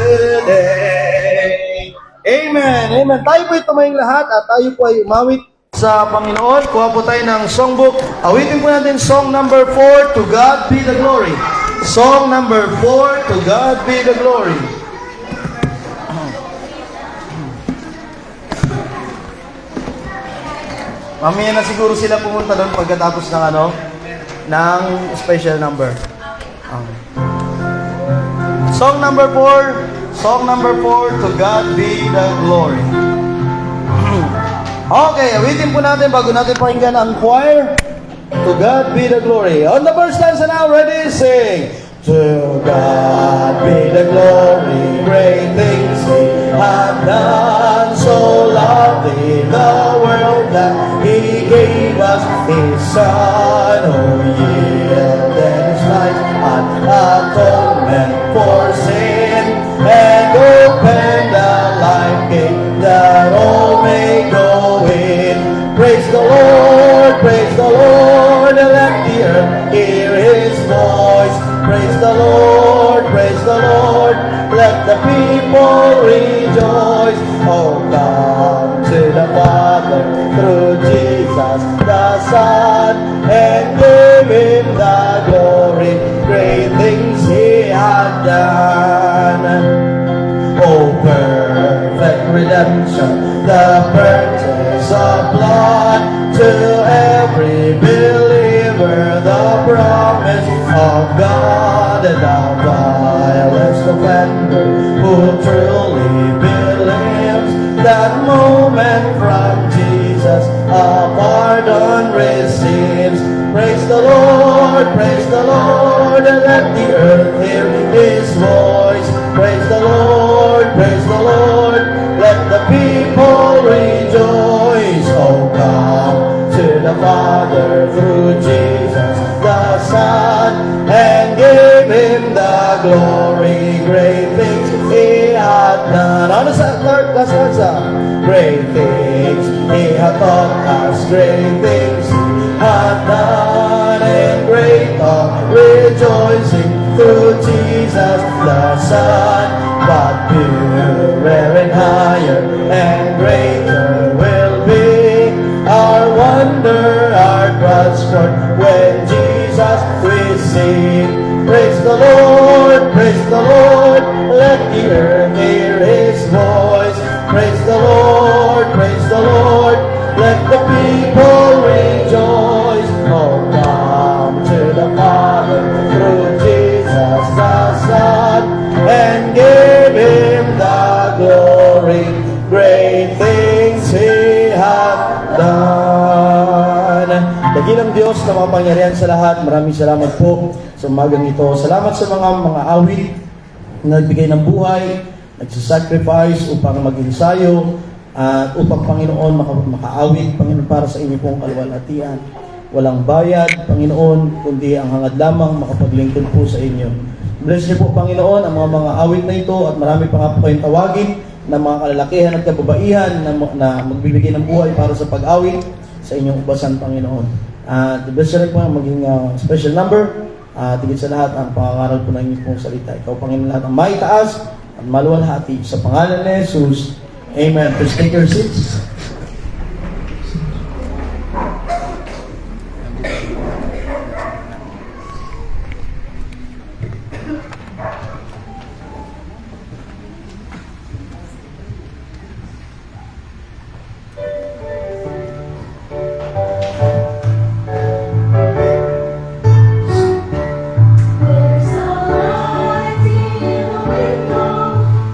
today. Amen. Amen. Tayo po tumayong lahat at tayo po ay umawit sa Panginoon. Kuha po tayo ng songbook. Awitin po natin song number 4, To God Be the Glory. Song number 4, To God Be the Glory. Mamaya na siguro sila pumunta doon pagkatapos ng ng special number. Song number 4, To God Be the Glory. Okay, awitin po natin bago natin pakinggan ang choir. To God be the glory. On the first stanza now, ready, sing. To God be the glory, great things He hath done. So lovely the world that He gave us His Son. Oh, yielded His life an atonement for sin, and open the life gate that all may go in. Praise the Lord, and let the earth hear His voice. Praise the Lord, let the people rejoice. Oh, come to the Father through Jesus the Son, and give Him the glory, great things He hath done. Oh, perfect redemption, the purchase of blood, to every believer the promise of God, and the vilest offender who truly believes that moment from Jesus a pardon receives. Praise the Lord, and let the earth hear His voice. Praise the Lord, let the people rejoice. Oh, come to the Father through Jesus the Son, and give Him the glory, great things He hath done. On the third stanza, great things He hath taught us, great things He hath done, and great are rejoicing through Jesus the Son. But purer and higher and greater will be our wonder, our transport, when Jesus we see. Praise the Lord, let the earth hear His voice. Praise the Lord, let the people rejoice. Oh, come to the Father through Jesus the Son, and give Him the glory, great things He hath done. Dakilang Diyos na makapangyarihan sa lahat, maraming salamat po sa umagang ito. Salamat sa mga awit na nagbigay ng buhay, nagsasacrifice upang mag-ensayo, at upang Panginoon makaawit, Panginoon, para sa inyo pong kaluwalhatian. Walang bayad, Panginoon, kundi ang hangad lamang makapaglingkod po sa inyo. Bless niyo po, Panginoon, ang mga awit na ito, at marami pa nga po kayong tawagin ng mga kalalakihan at kababaihan na magbibigay ng buhay para sa pag-awit sa inyong ubasan, Panginoon. At bless niyo rin po ang maging special number, at higit sa lahat ang pangangaral po ng inyong pong salita. Ikaw, Panginoon, lahat ang maitaas at maluwalhati sa pangalan ni Jesus. Amen. Please take your seats.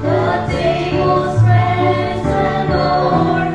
The table spreads and Lord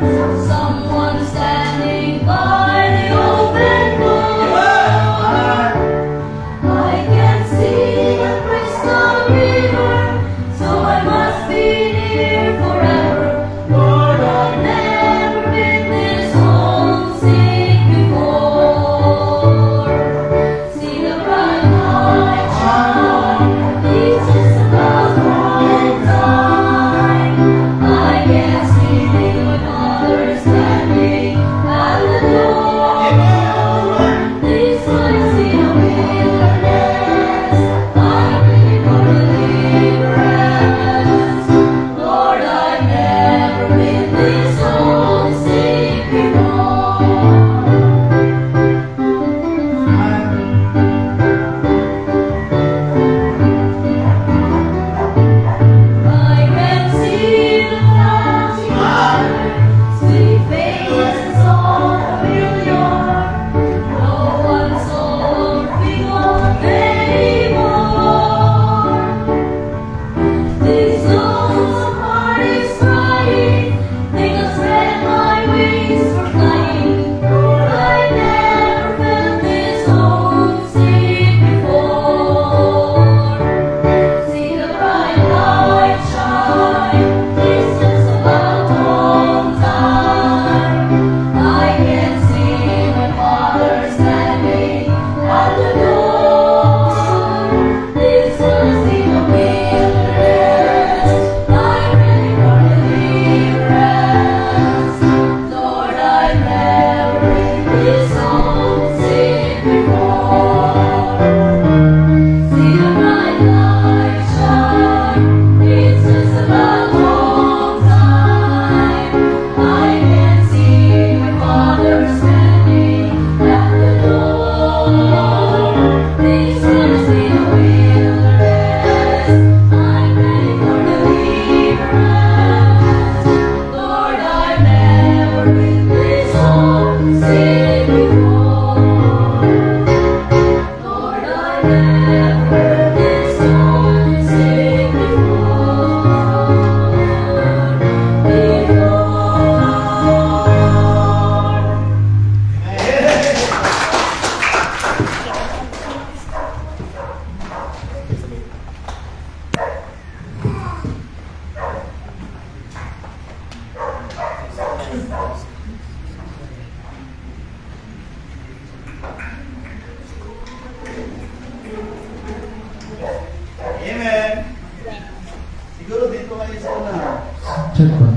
Check ba?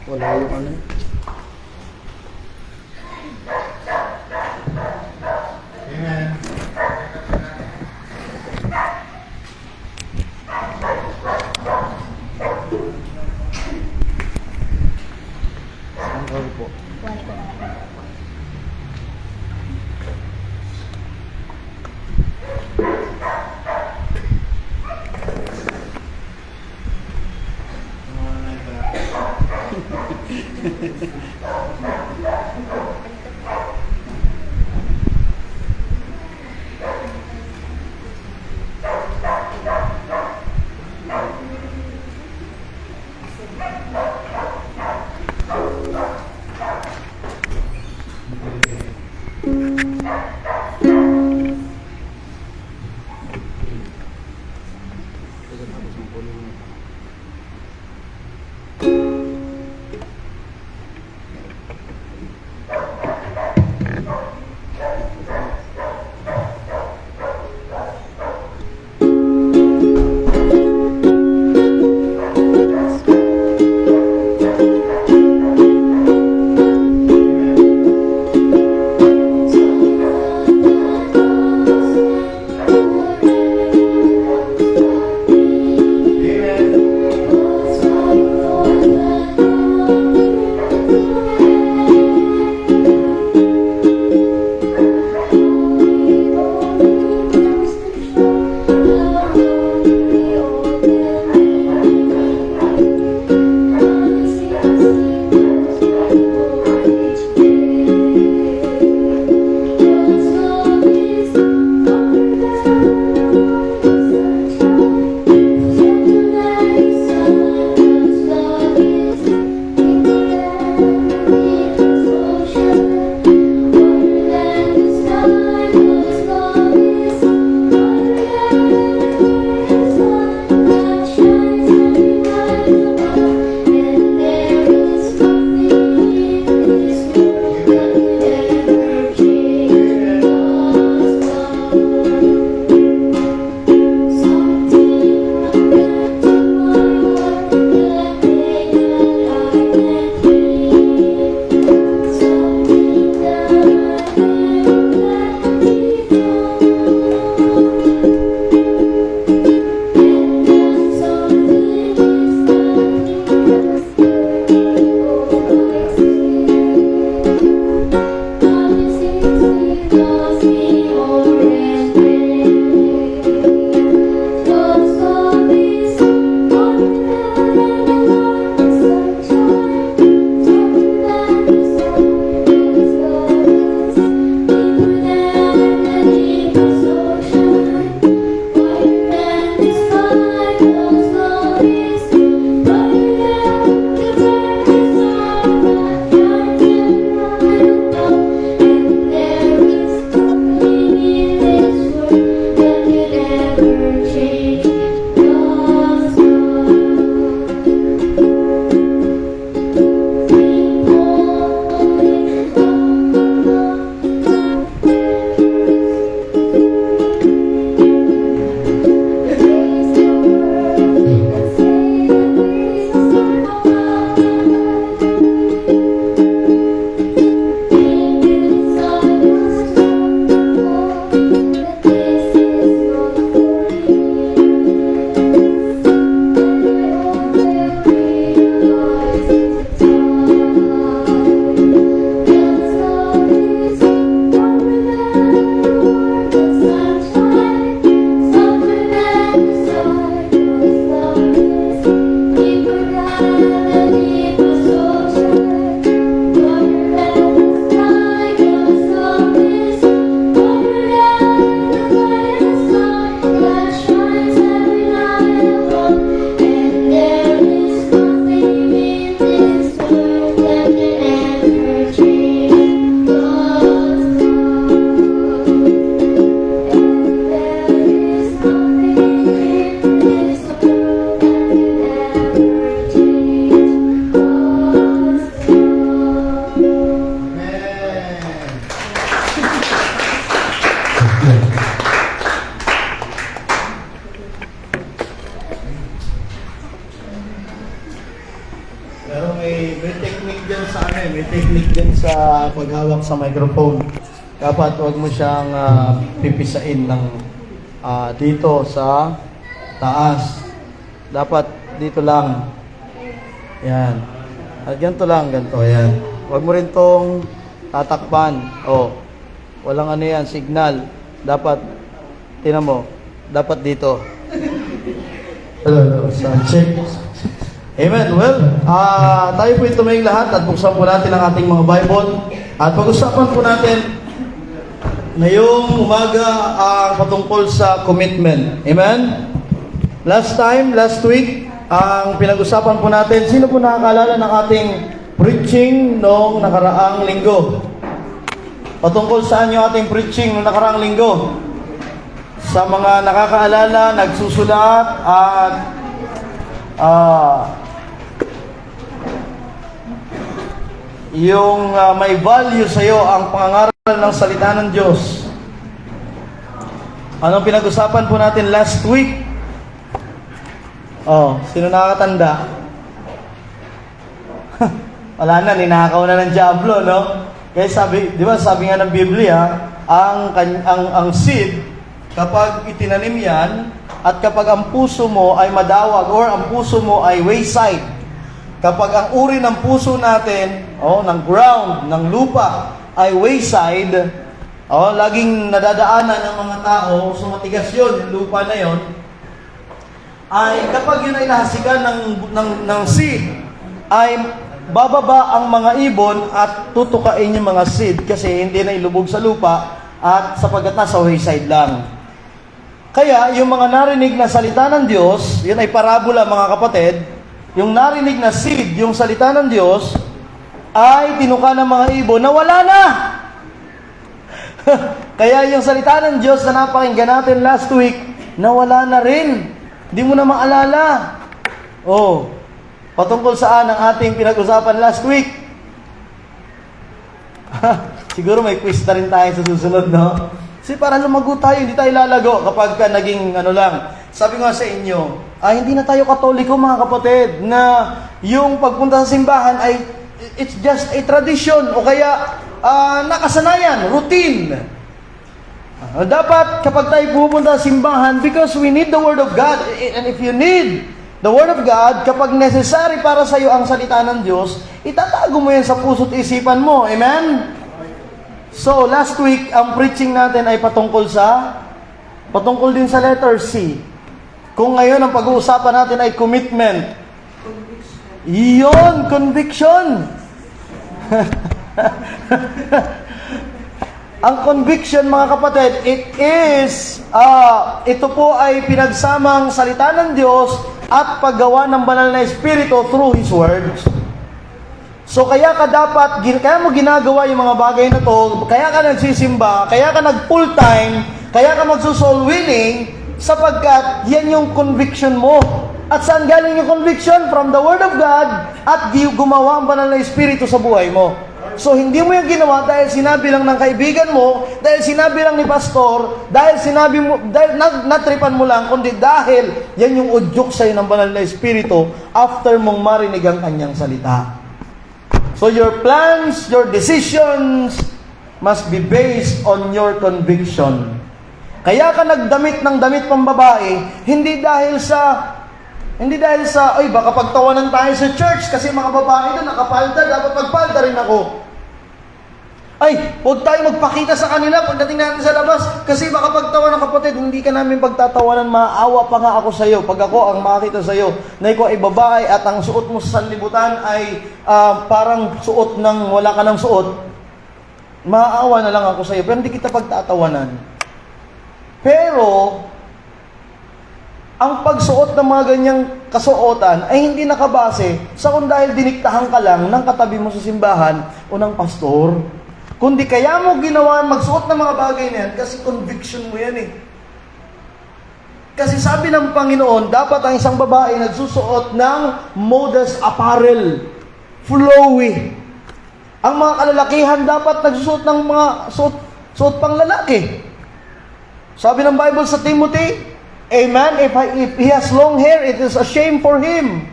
Wala yung ano. Amen. Ang call po. may technique din sa paghawak sa microphone. Dapat huwag mo siyang pipisain ng dito sa taas. Dapat dito lang. Yan. At ganito lang, ganito. Yan. Huwag mo rin tong tatakpan. Walang ano yan, signal. Dapat, tinan mo, dapat dito. Hello, sound check. Amen. Well, tayo po tumayong lahat at buksan po natin ang ating mga Bible at pag-usapan po natin ngayong umaga ang patungkol sa commitment. Amen? Last week, ang pinag-usapan po natin, sino po nakakaalala ng ating preaching noong nakaraang linggo? Patungkol saan yung ating preaching noong nakaraang linggo? Sa mga nakakaalala, nagsusulat at yung may value sa iyo ang pangangaral ng salita ng Diyos. Anong pinag-usapan po natin last week? Sino nakakatanda? Wala na, ninakaw na ng Diablo, no? Kaya di ba sabi nga ng Biblia, ang seed, kapag itinanim yan, at kapag ang puso mo ay madawag or ang puso mo ay wayside, kapag ang uri ng puso natin, ng ground, ng lupa, ay wayside, laging nadadaanan ng mga tao, so matigas yun, yung lupa na yun, ay kapag yun ay nahasigan ng seed, ay bababa ang mga ibon at tutukain yung mga seed kasi hindi na ilubog sa lupa at sapagkat nasa wayside lang. Kaya, yung mga narinig na salita ng Diyos, yun ay parabola mga kapatid, yung narinig na seed, yung salita ng Diyos, ay tinuka ng mga ibon na wala na. Kaya yung salita ng Diyos na napakinggan natin last week, nawala na rin. Hindi mo na maalala. Patungkol saan ang ating pinag-usapan last week? Siguro may quiz na rin tayo sa susunod, no? Kasi para lumago tayo, hindi tayo lalago kapag ka naging lang. Sabi ko nga sa inyo, hindi na tayo Katoliko mga kapatid, na yung pagpunta sa simbahan ay it's just a tradition o kaya nakasanayan, routine. Dapat kapag tayo pupunta sa simbahan, because we need the Word of God, and if you need the Word of God, kapag necessary para sa iyo ang salita ng Diyos, itatago mo yan sa puso't isipan mo. Amen? So, last week, ang preaching natin ay patungkol din sa letter C. Kung ngayon ang pag-uusapan natin ay commitment. Iyon, conviction. Ang conviction, mga kapatid, ito po ay pinagsamang salita ng Diyos at paggawa ng banal na Espiritu through His words. So kaya mo ginagawa yung mga bagay na to, kaya ka nagsisimba, kaya ka nag-full time, kaya ka magso-soul winning, sapagkat yan yung conviction mo. At saan galing yung conviction? From the Word of God, at gumawa ang banal na Espiritu sa buhay mo. So hindi mo yung ginawa dahil sinabi lang ng kaibigan mo, dahil sinabi lang ni pastor, dahil natripan mo lang, kundi dahil yan yung udyok sa'yo ng banal na Espiritu after mong marinig ang kanyang salita. So your plans, your decisions must be based on your conviction. Kaya ka nagdamit ng damit pang babae, hindi dahil sa baka pagtawanan tayo sa church kasi mga babae doon nakapalda, dapat magpalda rin ako. Huwag tayo magpakita sa kanila pagdating natin sa labas kasi baka pagtawanan, kapatid, hindi ka namin pagtatawanan, maawa pa nga ako sa iyo. Pag ako ang makita sa iyo na ikaw ay babae at ang suot mo sa sanlibutan ay parang suot ng wala ka ng suot, maawa na lang ako sa iyo, pero hindi kita pagtatawanan. Pero ang pagsuot ng mga ganyang kasuotan ay hindi nakabase sa kung dahil diniktahan ka lang ng katabi mo sa simbahan o ng pastor. Kundi kaya mo ginawa magsuot ng mga bagay na yan kasi conviction mo yan eh. Kasi sabi ng Panginoon, dapat ang isang babae nagsusuot ng modest apparel, flowy. Ang mga kalalakihan dapat nagsusuot ng mga suot pang lalaki. Sabi ng Bible sa Timothy, a man, if he has long hair, it is a shame for him.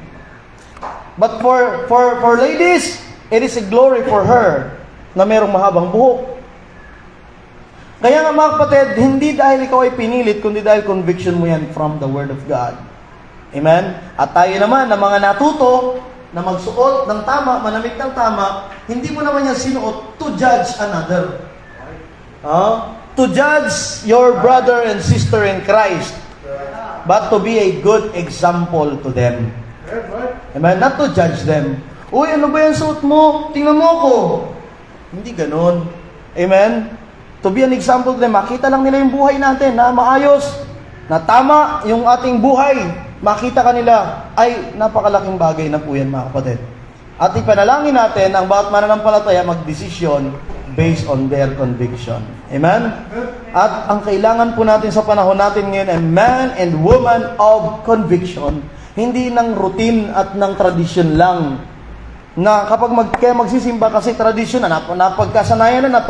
But for ladies, It is a glory for her na merong mahabang buhok. Kaya nga mga kapatid, hindi dahil ikaw ay pinilit, kundi dahil conviction mo yan from the Word of God. Amen? At tayo naman na mga natuto na magsuot ng tama, manamit ng tama, hindi mo naman yan sinuot to judge another. To judge your brother and sister in Christ, but to be a good example to them. Amen? Not to judge them. Uy, ano ba yung suot mo? Tingnan mo ako. Hindi ganon. Amen? To be an example to them, makita lang nila yung buhay natin na maayos, na tama yung ating buhay. Makita kanila, ay napakalaking bagay na po yan mga kapatid. At ipanalangin natin ang bawat mananampalataya magdesisyon based on their conviction. Amen? At ang kailangan po natin sa panahon natin ngayon ay man and woman of conviction. Hindi ng routine at ng tradisyon lang. Na kapag kaya magsisimba kasi tradisyon na napagkasanayan na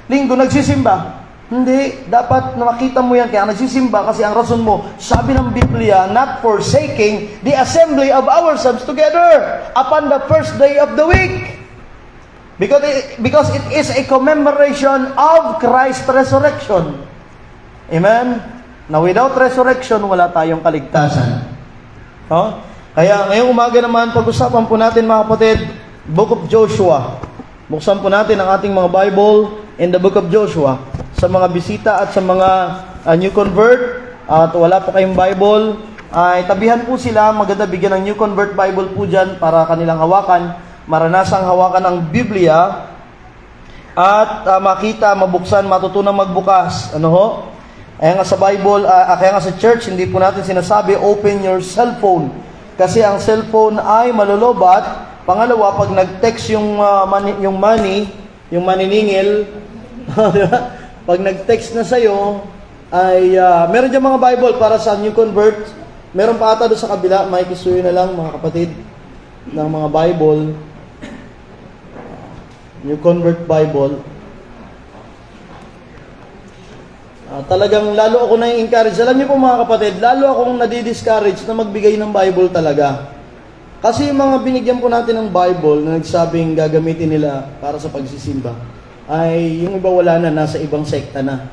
linggo nagsisimba. Hindi, dapat nakita mo yan kaya nagsisimba kasi ang rason mo, sabi ng Biblia, not forsaking the assembly of ourselves together upon the first day of the week. Because it is a commemoration of Christ's resurrection. Amen? Na without resurrection, wala tayong kaligtasan. Kaya ngayong umaga naman, pag-usapan po natin mga kapatid, Book of Joshua. Buksan po natin ang ating mga Bible in the Book of Joshua. Sa mga bisita at sa mga new convert, at wala pa kayong Bible, ay tabihan po sila, maganda bigyan ng new convert Bible po dyan para kanilang hawakan, maranasang hawakan ang Biblia, at makita, mabuksan, matutunang magbukas. Kaya nga sa Bible, kaya nga sa church, hindi po natin sinasabi, open your cellphone. Kasi ang cellphone ay malolobat. Pangalawa, pag nag-text yung maniningil, pag nag-text na sa'yo, ay meron dyan mga Bible para sa new convert. Meron pa ata doon sa kabila, makikisuyo na lang mga kapatid ng mga Bible. New convert Bible. Talagang lalo ako na-encourage. Alam niyo po mga kapatid, lalo akong nadi-discourage na magbigay ng Bible talaga. Kasi yung mga binigyan po natin ng Bible na nagsabing gagamitin nila para sa pagsisimba, ay yung iba wala na, nasa ibang sekta na.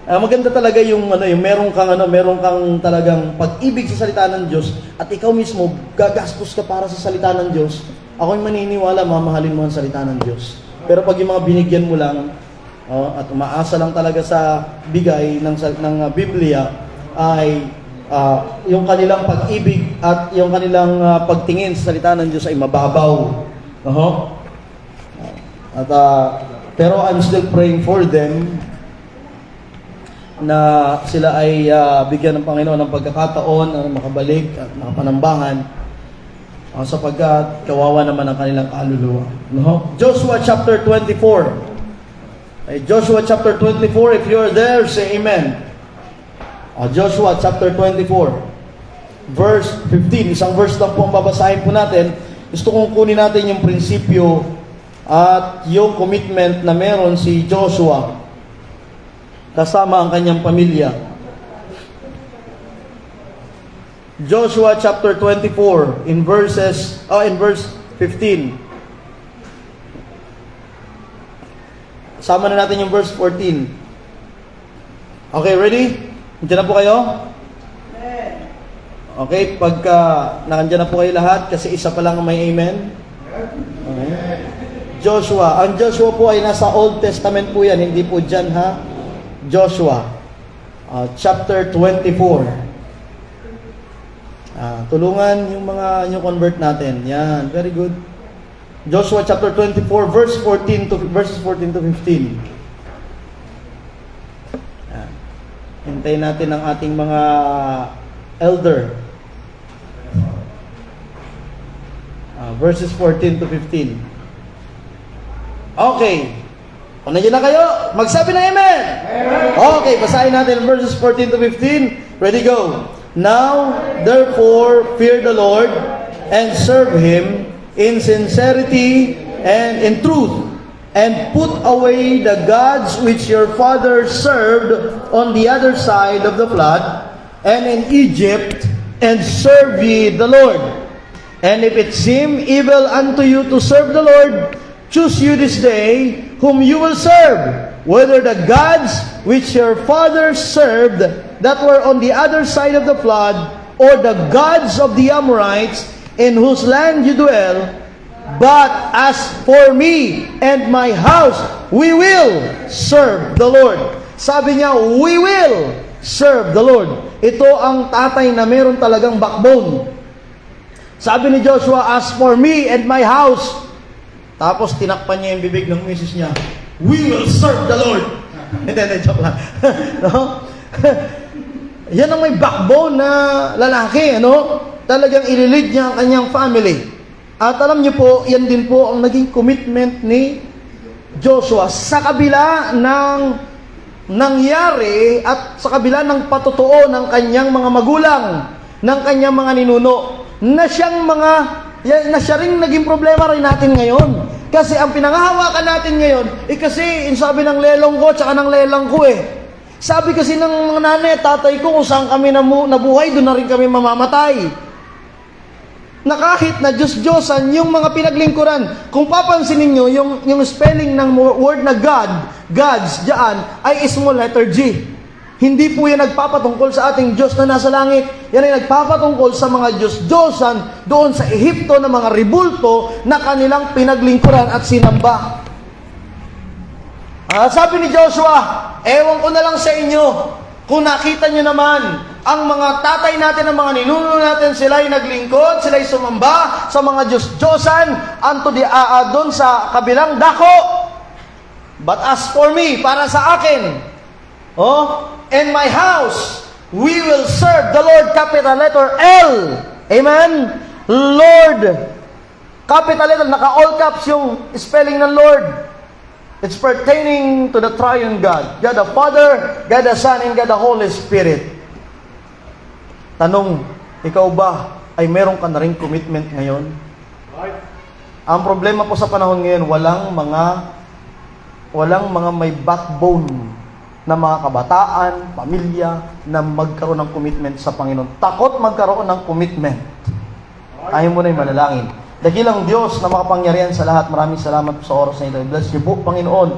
Maganda talaga yung meron kang talagang pag-ibig sa salita ng Diyos at ikaw mismo gagastos ka para sa salita ng Diyos. Ako'y maniniwala, mamahalin mo ang salita ng Diyos. Pero pag yung mga binigyan mo lang at umaasa lang talaga sa bigay ng Biblia, ay yung kanilang pag-ibig at yung kanilang pagtingin sa salita ng Diyos ay mababaw. Pero I'm still praying for them na sila ay bigyan ng Panginoon ng pagkakataon na makabalik at makapanambangan sapagkat kawawa naman ang kanilang kaluluwa. Joshua chapter 24. Joshua chapter 24, if you're there, say amen. Joshua chapter 24, verse 15. Isang verse lang po ang babasahin po natin. Gusto kong kunin natin yung prinsipyo at yung commitment na meron si Joshua kasama ang kanyang pamilya. Joshua chapter 24 in verse 15. Sama na natin yung verse 14. Okay, ready? Nandiyan na po kayo? Okay, pagka nandiyan na po kayo lahat, kasi isa pa lang may amen. Okay. Joshua. Ang Joshua po ay nasa Old Testament po yan, hindi po dyan ha. Joshua, chapter 24. Tulungan yung mga new convert natin. Yan, very good. Joshua chapter 24, verses 14 to 15. Hintayin natin ang ating mga elder. Verses 14 to 15. Okay. Kung nandiyan na kayo, magsabi na amen. Okay, basahin natin verses 14 to 15. Ready, go. Now, therefore, fear the Lord and serve Him in sincerity and in truth, and put away the gods which your fathers served on the other side of the flood, and in Egypt, and serve ye the Lord. And if it seem evil unto you to serve the Lord, choose you this day whom you will serve, whether the gods which your fathers served that were on the other side of the flood, or the gods of the Amorites in whose land you dwell. But as for me and my house, we will serve the Lord. Sabi niya, we will serve the Lord. Ito ang tatay na meron talagang backbone. Sabi ni Joshua, as for me and my house. Tapos tinakpan niya yung bibig ng misis niya, we will serve the Lord. Hindi, joke lang. No? Yan ang may backbone na lalaki, ano? Talagang ililid niya ang kanyang family. At alam niyo po, yan din po ang naging commitment ni Joshua sa kabila ng nangyari at sa kabila ng patotoo ng kanyang mga magulang, ng kanyang mga ninuno, na siya rin naging problema rin natin ngayon. Kasi ang pinangahawakan natin ngayon, kasi sabi ng lelong ko, tsaka ng lelang ko Sabi kasi ng mga nanay, tatay ko, kung saan kami nabuhay, doon na rin kami mamamatay. Na kahit na Diyos-Diyosan, yung mga pinaglingkuran, kung papansin ninyo, yung spelling ng word na God, gods, dyan, ay small letter G. Hindi po yan nagpapatungkol sa ating Diyos na nasa langit. Yan ay nagpapatungkol sa mga Diyos-Diyosan doon sa Ehipto na mga ribulto na kanilang pinaglingkuran at sinamba. Sabi ni Joshua, ewan ko na lang sa inyo, kung nakita nyo naman, ang mga tatay natin, ang mga ninuno natin, sila ay naglingkod, sila ay sumamba sa mga Diyos-Diyosan, doon sa kabilang dako. But as for me, para sa akin, and my house, we will serve the Lord, capital letter L. Amen? Lord. Capital letter, naka-all caps yung spelling ng Lord. It's pertaining to the triune God. God the Father, God the Son, and God the Holy Spirit. Tanong, ikaw ba ay meron ka na rin commitment ngayon? Ang problema po sa panahon ngayon, walang mga may backbone na mga kabataan, pamilya, na magkaroon ng commitment sa Panginoon. Takot magkaroon ng commitment. Ayaw mo na yung manalangin. Dakilang Diyos na makapangyarihan sa lahat, maraming salamat sa oras na ito. Bless niyo po, Panginoon,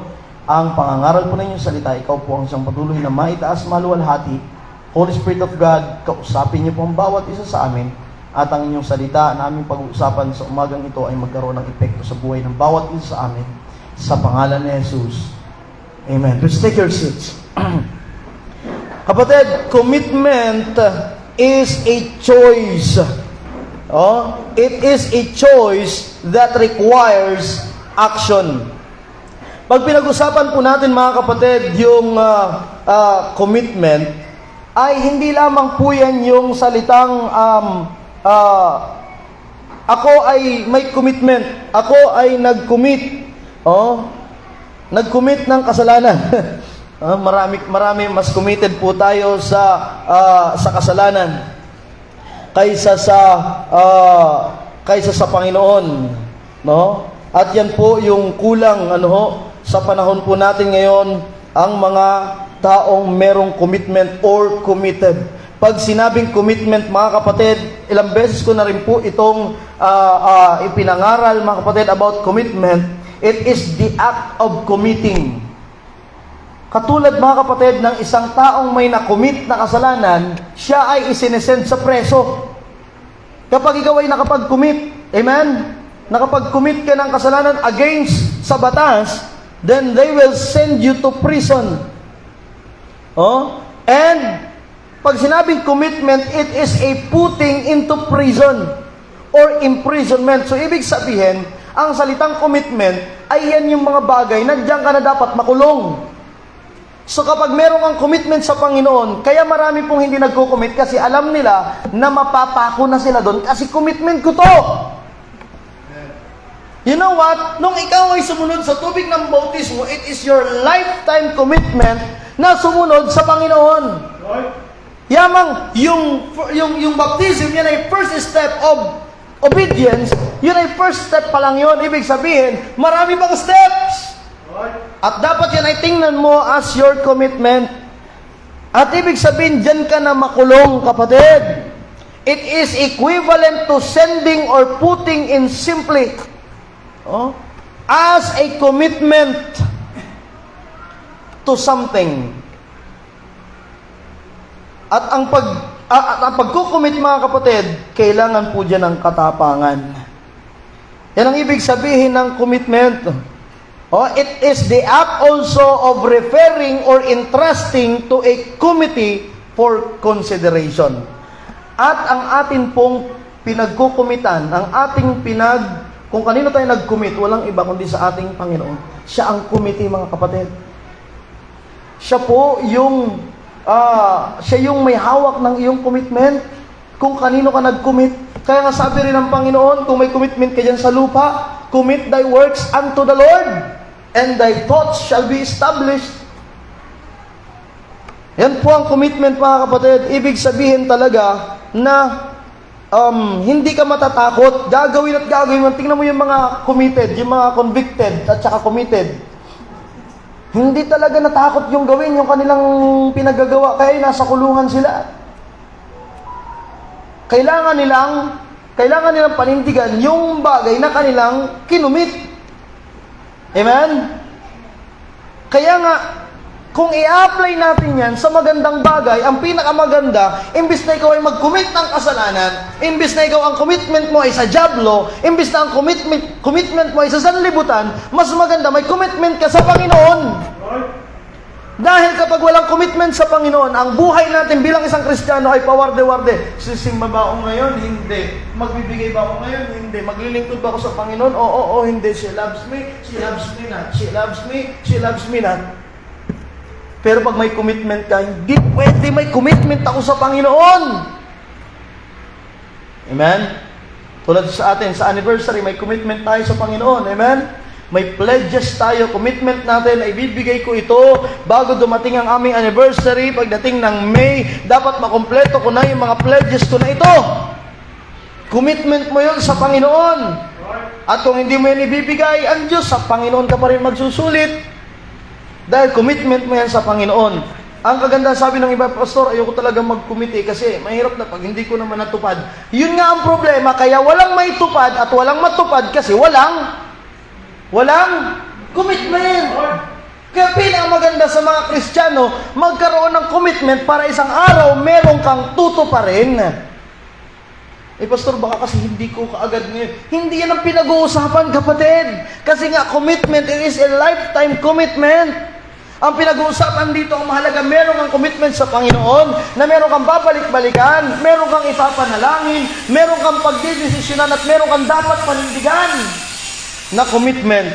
ang pangangaral po na inyong salita. Ikaw po ang siyang patuloy na maitaas, maluwalhati. Holy Spirit of God, kausapin niyo po ang bawat isa sa amin, at ang inyong salita na aming pag-uusapan sa umagang ito ay magkaroon ng epekto sa buhay ng bawat isa sa amin. Sa pangalan ni Jesus. Amen. Please take your seats. Kapatid, commitment is a choice. It is a choice that requires action. Pag pinag-usapan po natin, mga kapatid, yung commitment, ay hindi lamang po yan yung salitang ako ay may commitment. Ako ay nag-commit. Nag-commit ng kasalanan. Marami mas committed po tayo sa kasalanan kaysa sa Panginoon, no? At yan po yung kulang sa panahon po natin ngayon, ang mga taong merong commitment or committed. Pag sinabing commitment, mga kapatid, ilang beses ko na rin po itong ipinangaral, mga kapatid, about commitment. It is the act of committing. Katulad, mga kapatid, ng isang taong may na-commit na kasalanan, siya ay isinesend sa preso. Kapag ikaw ay nakapag-commit, amen? Nakapag-commit ka ng kasalanan against sa batas, then they will send you to prison. And pag sinabing commitment, it is a putting into prison or imprisonment. So, ibig sabihin, ang salitang commitment ay yan yung mga bagay na diyan ka na dapat makulong. So kapag meron kang commitment sa Panginoon, kaya marami pong hindi nagko-commit kasi alam nila na mapapako na sila doon kasi commitment ko to. You know what? Nung ikaw ay sumunod sa tubig ng bautismo, it is your lifetime commitment na sumunod sa Panginoon. Yamang yung baptism, yan ay first step of obedience. Yun ay first step pa lang yun. Ibig sabihin, marami pang steps. At dapat yan ay tingnan mo as your commitment. At ibig sabihin, dyan ka na makulong, kapatid. It is equivalent to sending or putting in simply as a commitment to something. At ang pagkukumit, mga kapatid, kailangan po dyan ng katapangan. Yan ang ibig sabihin ng commitment. It is the act also of referring or entrusting to a committee for consideration. At ang atin pong pinagkukumitan, kung kanino tayo nag-commit, walang iba kundi sa ating Panginoon. Siya ang committee, mga kapatid. Siya po yung may hawak ng iyong commitment. Kung kanino ka nag-commit. Kaya nga sabi rin ng Panginoon, kung may commitment ka dyan sa lupa, commit thy works unto the Lord, and thy thoughts shall be established. Yan po ang commitment, mga kapatid. Ibig sabihin talaga na hindi ka matatakot. Gagawin at gagawin. Tingnan mo yung mga committed, yung mga convicted at saka committed. Hindi talaga natakot yung gawin, yung kanilang pinagagawa, kaya nasa kulungan sila. Kailangan nilang panindigan yung bagay na kanilang kinumit. Amen? Kaya nga, kung i-apply natin yan sa magandang bagay, ang pinakamaganda, imbis na ikaw ay mag-commit ng kasalanan, imbis na ikaw ang commitment mo ay sa jablo, imbis na ang commitment mo ay sa sanlibutan, mas maganda may commitment ka sa Panginoon. Dahil kapag walang commitment sa Panginoon, ang buhay natin bilang isang Kristiyano ay pawarde-warde. Sisimba ba ako ngayon? Hindi. Magbibigay ba ako ngayon? Hindi. Maglilingkod ba ako sa Panginoon? Oo, hindi. She loves me. She loves me not. She loves me. She loves me not. Pero pag may commitment ka, hindi pwede may commitment ako sa Panginoon. Amen? Tulad sa atin, sa anniversary, may commitment tayo sa Panginoon. Amen? May pledges tayo, commitment natin, ay bibigay ko ito bago dumating ang aming anniversary. Pagdating ng May, dapat makompleto ko na yung mga pledges ko na ito. Commitment mo yun sa Panginoon. At kung hindi mo yan ibibigay, ang Diyos, sa Panginoon ka pa rin magsusulit. Dahil commitment mo yan sa Panginoon. Ang kaganda, sabi ng iba, Pastor, ayoko talaga mag-commit kasi mahirap na pag hindi ko naman natupad. Yun nga ang problema, kaya walang maitupad at walang matupad kasi walang commitment. Kaya pinakamaganda sa mga Kristiyano, magkaroon ng commitment para isang araw meron kang tutuparin. Pastor, baka kasi hindi ko kaagad ngayon. Hindi yan ang pinag-uusapan, kapatid. Kasi nga, commitment, it is a lifetime commitment. Ang pinag-uusapan dito, ang mahalaga, meron kang commitment sa Panginoon, na meron kang babalik-balikan, meron kang ipapanalangin, meron kang pagdidesisyonan, at meron kang dapat panindigan na commitment.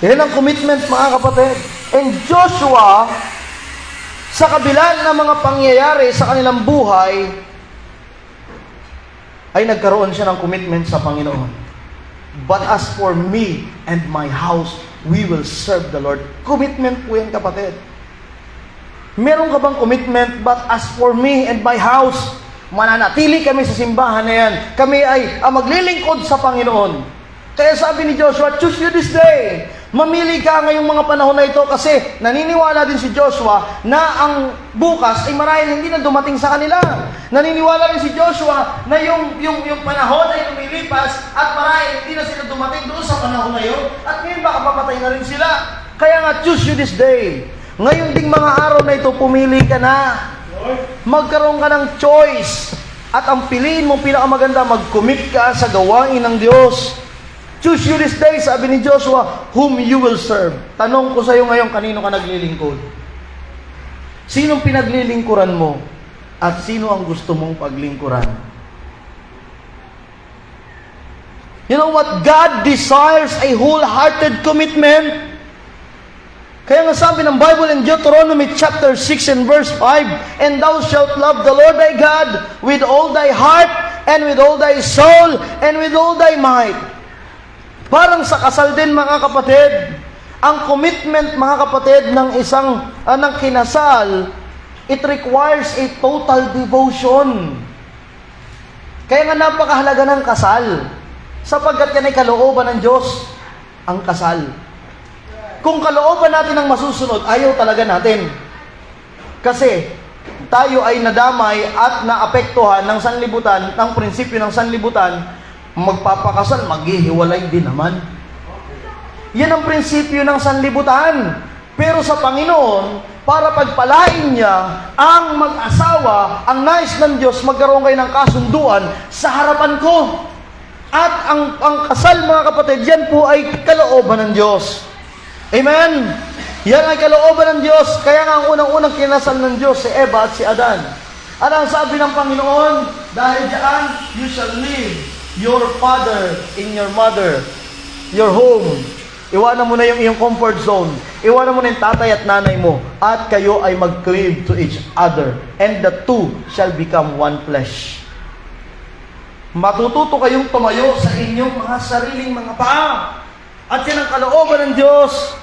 Yan ang commitment, mga kapatid. And Joshua, sa kabila ng mga pangyayari sa kanilang buhay, ay nagkaroon siya ng commitment sa Panginoon. But as for me and my house, we will serve the Lord. Commitment po yan, kapatid. Meron ka bang commitment? But as for me and my house, mananatili kami sa simbahan na yan. Kami ay maglilingkod sa Panginoon. Kaya sabi ni Joshua, choose you this day. Mamili ka ngayong mga panahon na ito kasi naniniwala din si Joshua na ang bukas ay marahil hindi na dumating sa kanila. Naniniwala rin si Joshua na yung panahon ay lumilipas at marahil hindi na sila dumating doon sa panahon na yun at ngayon baka papatay na rin sila. Kaya nga, choose you this day. Ngayon ding mga araw na ito, pumili ka na. Magkaroon ka ng choice. At ang piliin mong pinakamaganda, mag-commit ka sa gawain ng Diyos. Choose you this day, sabi ni Joshua, whom you will serve. Tanong ko sa iyo ngayon, kanino ka naglilingkod? Sinong pinaglilingkuran mo? At sino ang gusto mong paglingkuran? You know what? God desires a wholehearted commitment. Kaya nga sabi ng Bible in Deuteronomy chapter 6 and verse 5, and thou shalt love the Lord thy God with all thy heart, and with all thy soul, and with all thy might. Parang sa kasal din, mga kapatid, ang commitment, mga kapatid, ng ng kinasal, it requires a total devotion. Kaya nga napakahalaga ng kasal, sapagkat yan ay kalooban ng Diyos, ang kasal. Kung kalooban natin ang masusunod, ayaw talaga natin. Kasi, tayo ay nadamay at naapektuhan ng sanlibutan, ng prinsipyo ng sanlibutan, magpapakasal, maghihiwalay din naman. Yan ang prinsipyo ng sanlibutan. Pero sa Panginoon, para pagpalain niya ang mag-asawa, ang nais ng Diyos, magkaroon kayo ng kasunduan sa harapan ko. At ang kasal, mga kapatid, yan po ay kalooban ng Diyos. Amen? Yan ay kalooban ng Diyos. Kaya nga ang unang-unang kinasal ng Diyos, si Eva at si Adan. At ang sabi ng Panginoon, dahil diyan, you shall leave your father in your mother, your home. Iwanan mo na yung iyong comfort zone. Iwanan mo na yung tatay at nanay mo. At kayo ay mag-cleave to each other. And the two shall become one flesh. Matututo kayong tumayo sa inyong mga sariling mga paa. At yan ang kalooban ng Diyos.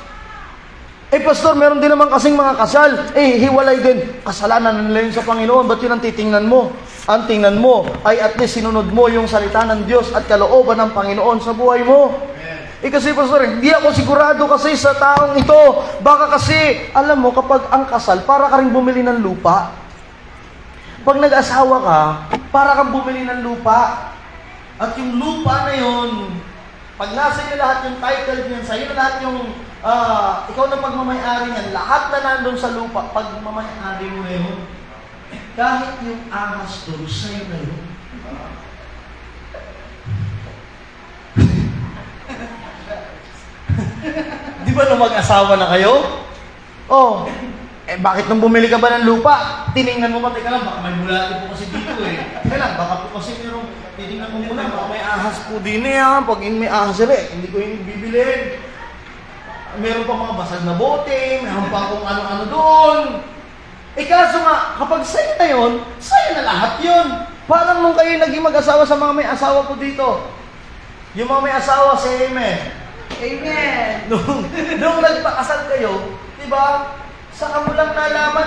Pastor, meron din naman kasing mga kasal. Hiwalay din. Kasalanan nila yun sa Panginoon. Ba't yun ang titingnan mo? Ang tingnan mo ay at least sinunod mo yung salita ng Diyos at kalooban ng Panginoon sa buhay mo. Kasi pastor, hindi ako sigurado kasi sa taong ito. Baka kasi, alam mo, kapag ang kasal, para ka rin bumili ng lupa. Pag nag-asawa ka, para kang bumili ng lupa. At yung lupa na yun, pag nasa iyo lahat yung title niyan, sa iyo lahat yung, ikaw na pagmamayari niyan, lahat na nandun sa lupa, pagmamayari mo na yun. Kahit yung ahas doon, sa'yo na yun. Di ba nung mag-asawa na kayo? Bakit nung bumili ka ba ng lupa? Tiningnan mo ba, teka lang, baka may bulati po kasi dito Teka lang, baka po kasi merong, tiningnan mo muna, baka may ahas po din pag may ahas hindi ko yung bibilin. Meron pa mga basag na bote, meron pa kung ano-ano doon. Kaso nga, kapag sa'yo na yun, sa'yo na lahat yun. Parang nung kayo naging mag-asawa sa mga may asawa po dito. Yung mga may asawa, say amen. Amen. Nung nagpakasal kayo, di ba? Saka mo lang nalaman,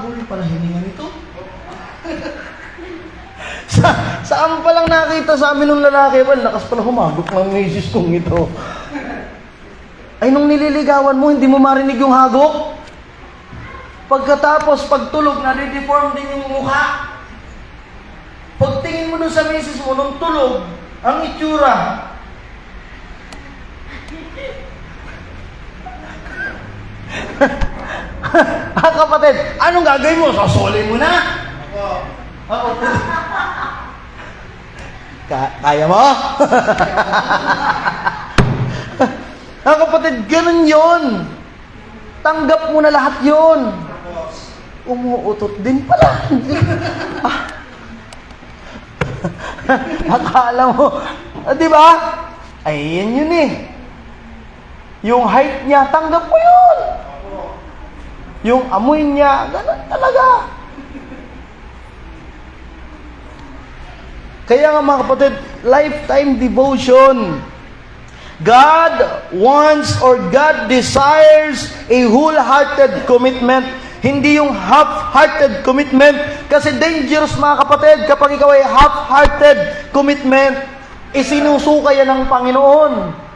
huli pala hininga nito. Saan mo palang nakita sa amin ng lalaki, lakas pala humagok ng misis kong ito. Ay, nung nililigawan mo, hindi mo marinig yung hagok. Pagkatapos, pagtulog, nade-deform din yung mukha. Pagtingin mo dun sa misis mo, nung tulog, ang itsura. Kapatid, anong gagawin mo? Sasoli mo na? Ako. Kaya mo? Kapatid, ganun yun. Tanggap mo na lahat yun. Umuutot din pala. Akala mo, di ba? Ay, yan yun Yung height niya, tanggap mo yun. Yung amoy niya, ganun talaga. Kaya nga mga kapatid, lifetime devotion. God wants or God desires a wholehearted commitment. Hindi yung half-hearted commitment. Kasi dangerous mga kapatid, kapag ikaw ay half-hearted commitment, isinusuka yan ng Panginoon.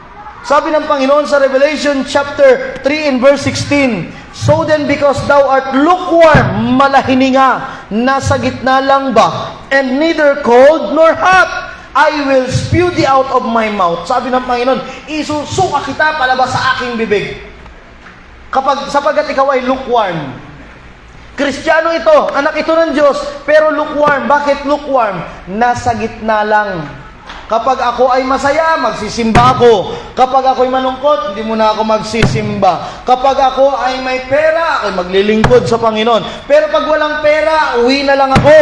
Sabi ng Panginoon sa Revelation chapter 3 and verse 16, so then because thou art lukewarm, malahininga, nasa gitna lang ba, and neither cold nor hot, I will spew thee out of my mouth. Sabi ng Panginoon, isusuka kita palabas sa aking bibig. Sapagat ikaw ay lukewarm. Kristiyano ito, anak ito ng Diyos, pero lukewarm. Bakit lukewarm? Nasa gitna lang. Kapag ako ay masaya, magsisimba ako. Kapag ako ay malungkot, hindi mo na ako magsisimba. Kapag ako ay may pera, ako ay maglilingkod sa Panginoon. Pero pag walang pera, uwi na lang ako.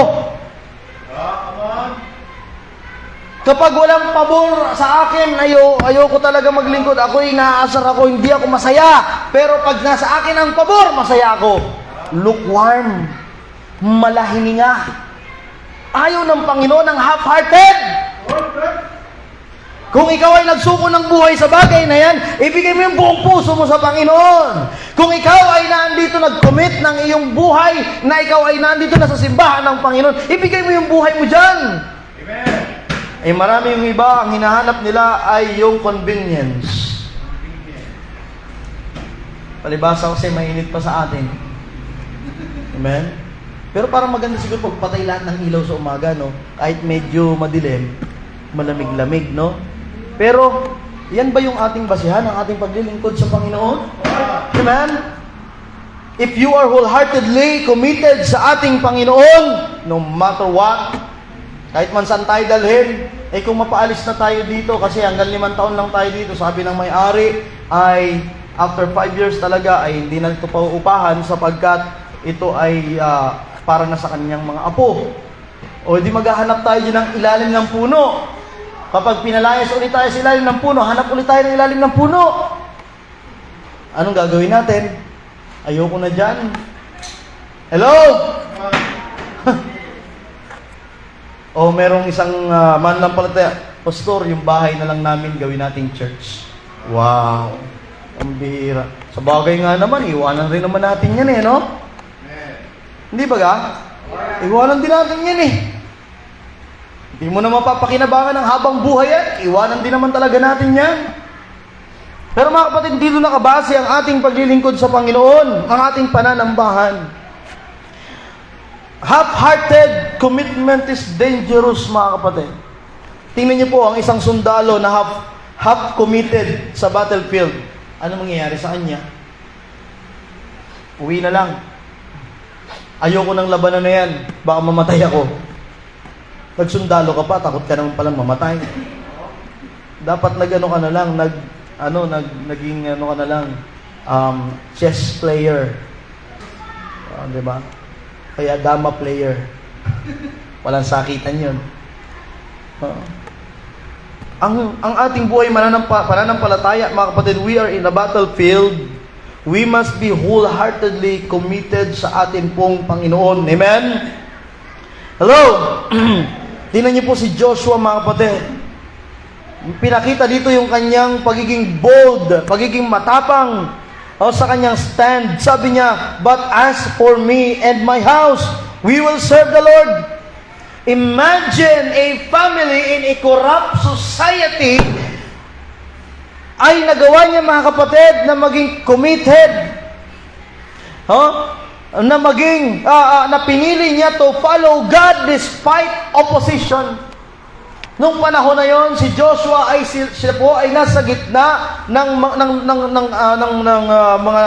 Kapag walang pabor sa akin, ayoko talaga maglingkod. Ako ay naasar ako, hindi ako masaya. Pero pag nasa akin ang pabor, masaya ako. Lukewarm. Malahininga. Ayaw ng Panginoon ng half-hearted. Kung ikaw ay nagsuko ng buhay sa bagay na yan, ibigay mo yung buong puso mo sa Panginoon. Kung ikaw ay nandito nag-commit ng iyong buhay, na ikaw ay nandito na sa simbahan ng Panginoon, ibigay mo yung buhay mo dyan. Amen. Eh marami yung iba, ang hinahanap nila ay yung convenience. Palibasa kasi mainit pa sa atin. Amen? Pero parang maganda siguro pag patay lahat ng ilaw sa umaga, no? Kahit medyo madilim, malamig-lamig, no? Pero, yan ba yung ating basihan, ang ating paglilingkod sa Panginoon? Amen? If you are wholeheartedly committed sa ating Panginoon, no matter what, kahit man saan tayo dalhin, kung mapaalis na tayo dito, kasi hanggang 5 taon lang tayo dito, sabi ng may-ari, ay after 5 years talaga, ay hindi na ito pauupahan sapagkat ito ay para na sa kanyang mga apo. O di maghahanap tayo dyan ng ilalim ng puno. Kapag pinalayas ulit tayo sa ilalim ng puno, hanap ulit tayo ng ilalim ng puno. Anong gagawin natin? Ayoko na dyan. Hello? O merong isang mananampalataya, Pastor, yung bahay na lang namin gawin nating church. Wow. Ang bihira. Sa bagay nga naman, iwanan rin naman natin yan no? Hindi ba ga? Iwanan din natin yan Hindi mo na mapapakinabangan ng habang buhay yan. Iwanan din naman talaga natin yan. Pero mga kapatid, dito nakabase ang ating paglilingkod sa Panginoon, ang ating pananambahan. Half-hearted commitment is dangerous, mga kapatid. Tingnan niyo po ang isang sundalo na half committed sa battlefield. Ano mangyayari sa kanya? Uwi na lang. Ayoko ng labanan na yan. Baka mamatay ako. Pag sundalo ka pa, takot ka naman palang mamatay. Dapat naging chess player. Di ba? Kaya dama player. Walang sakitan yun. Ang ating buhay pananampalataya, mga kapatid, we are in a battlefield. We must be wholeheartedly committed sa atin pong Panginoon. Amen? Hello? Tingnan niyo po si Joshua, mga kapatid. Pinakita dito yung kanyang pagiging bold, pagiging matapang sa kanyang stand. Sabi niya, "But as for me and my house, we will serve the Lord." Imagine a family in a corrupt society ay nagawa niya, mga kapatid, na maging committed. Na pinili niya to follow God despite opposition. Nung panahon na yon, si Joshua siya po ay nasa gitna ng mga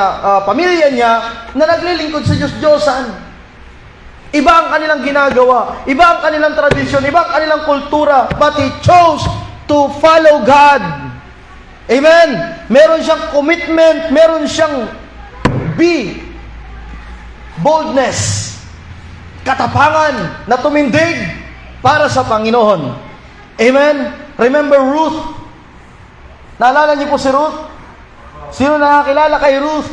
pamilya niya na naglilingkod sa Diyos-Diyosan. Iba ang kanilang ginagawa, iba ang kanilang tradisyon, iba ang kanilang kultura, but he chose to follow God. Amen? Meron siyang commitment, meron siyang boldness, katapangan na tumindig para sa Panginoon. Amen? Remember Ruth? Naalala niyo po si Ruth? Sino nakakilala kay Ruth?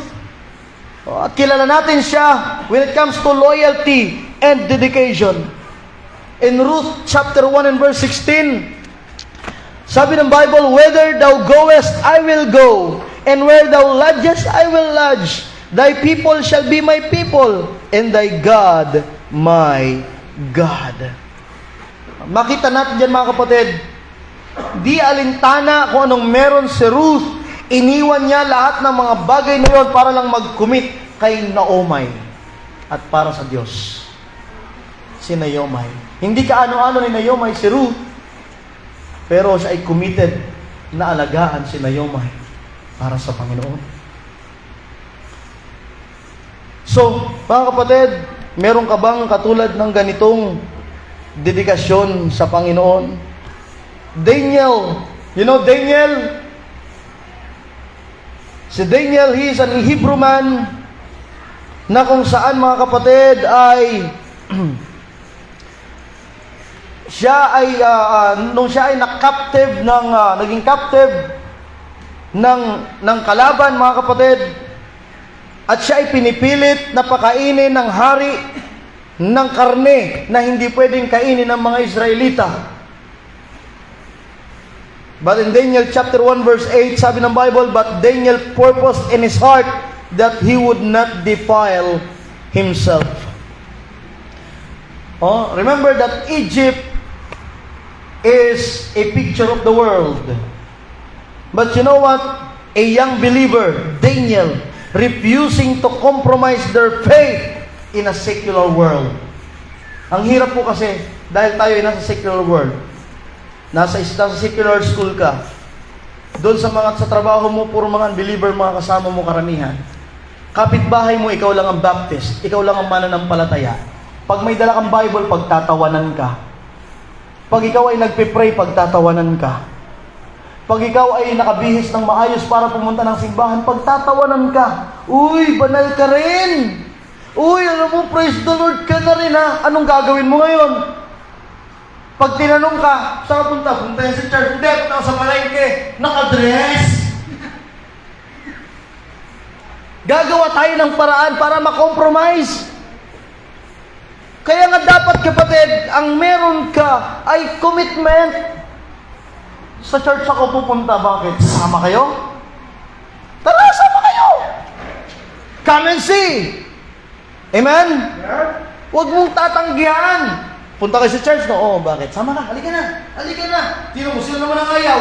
At kilala natin siya when it comes to loyalty and dedication. In Ruth chapter 1 and verse 16, sabi ng Bible, "Whether thou goest, I will go, and where thou lodgest, I will lodge. Thy people shall be my people, and thy God, my God." Makita natin dyan, mga kapatid, di alintana kung anong meron si Ruth, iniwan niya lahat ng mga bagay na yun para lang mag-commit kay Naomi at para sa Diyos. Si Naomi. Hindi ka ano-ano ni Naomi si Ruth, pero siya ay committed na alagaan si Naomi para sa Panginoon. So, mga kapatid, meron ka bang katulad ng ganitong dedikasyon sa Panginoon? Daniel, you know Daniel? Si Daniel, he is an Hebrew man na kung saan, mga kapatid, ay nung siya ay naging captive ng kalaban, mga kapatid, at siya ay pinipilit na pakainin ng hari ng karne na hindi pwedeng kainin ng mga Israelita. But in Daniel chapter 1 verse 8, sabi ng Bible, "But Daniel purposed in his heart that he would not defile himself." Remember that Egypt is a picture of the world. But you know what? A young believer, Daniel, refusing to compromise their faith in a secular world. Ang hirap po kasi, dahil tayo ay nasa secular world, nasa secular school ka, doon sa trabaho mo, puro mga unbeliever, mga kasama mo karamihan. Kapitbahay mo, ikaw lang ang Baptist, ikaw lang ang mananampalataya. Pag may dala kang Bible, pagtatawanan ka. Pag ikaw ay nagpe-pray, pagtatawanan ka. Pag ikaw ay nakabihis ng maayos para pumunta ng simbahan, pagtatawanan ka. Uy, banal ka rin. Uy, alam mo, praise the Lord ka na rin ha. Anong gagawin mo ngayon? Pag tinanong ka, saan ka punta? Punta yan sa church. Hindi, punta ka sa palengke. Nakadress. Gagawa tayo ng paraan para makompromise. Kaya nga dapat, kapatid, ang meron ka ay commitment. Sa church ako pupunta. Bakit? Sama kayo? Tara, sama kayo! Come and see! Amen? Huwag mong tatanggihan. Punta kayo sa church, no? Oo, bakit? Sama ka, halika na. Halika na. Tino mo, sino naman ang ayaw?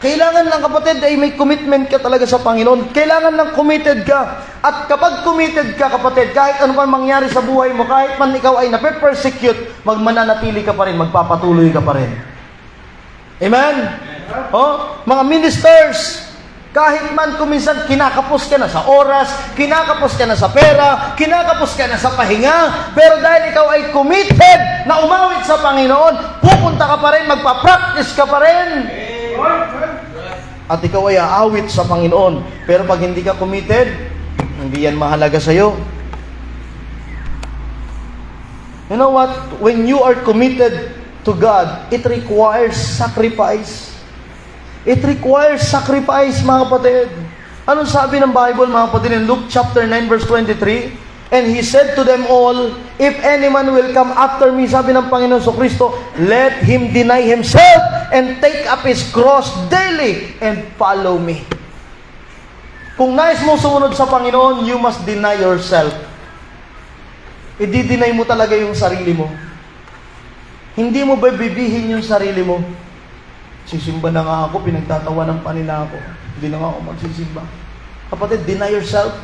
Kailangan lang, kapatid, ay may commitment ka talaga sa Panginoon. Kailangan lang committed ka. At kapag committed ka, kapatid, kahit ano pa mangyari sa buhay mo, kahit man ikaw ay nape-persecute, magmananatili ka pa rin, magpapatuloy ka pa rin. Amen? Oh, mga ministers, kahit man kuminsan kinakapos ka na sa oras, kinakapos ka na sa pera, kinakapos ka na sa pahinga, pero dahil ikaw ay committed na umawit sa Panginoon, pupunta ka pa rin, magpa-practice ka pa rin. At ikaw ay aawit sa Panginoon. Pero pag hindi ka committed, hindi yan mahalaga sa'yo. You know what? When you are committed to God, it requires sacrifice. It requires sacrifice, mga kapatid. Anong sabi ng Bible, mga kapatid, in Luke chapter 9, verse 23? And He said to them all, if any man will come after me, sabi ng Panginoon sa Kristo, let him deny himself and take up his cross daily and follow me. Kung nais mo sumunod sa Panginoon, you must deny yourself. I-deny mo talaga yung sarili mo. Hindi mo ba bibihin yung sarili mo? Sisimba na nga ako, pinagtatawanan pa nila ako. Hindi na nga ako magsisimba. Kapatid, deny yourself.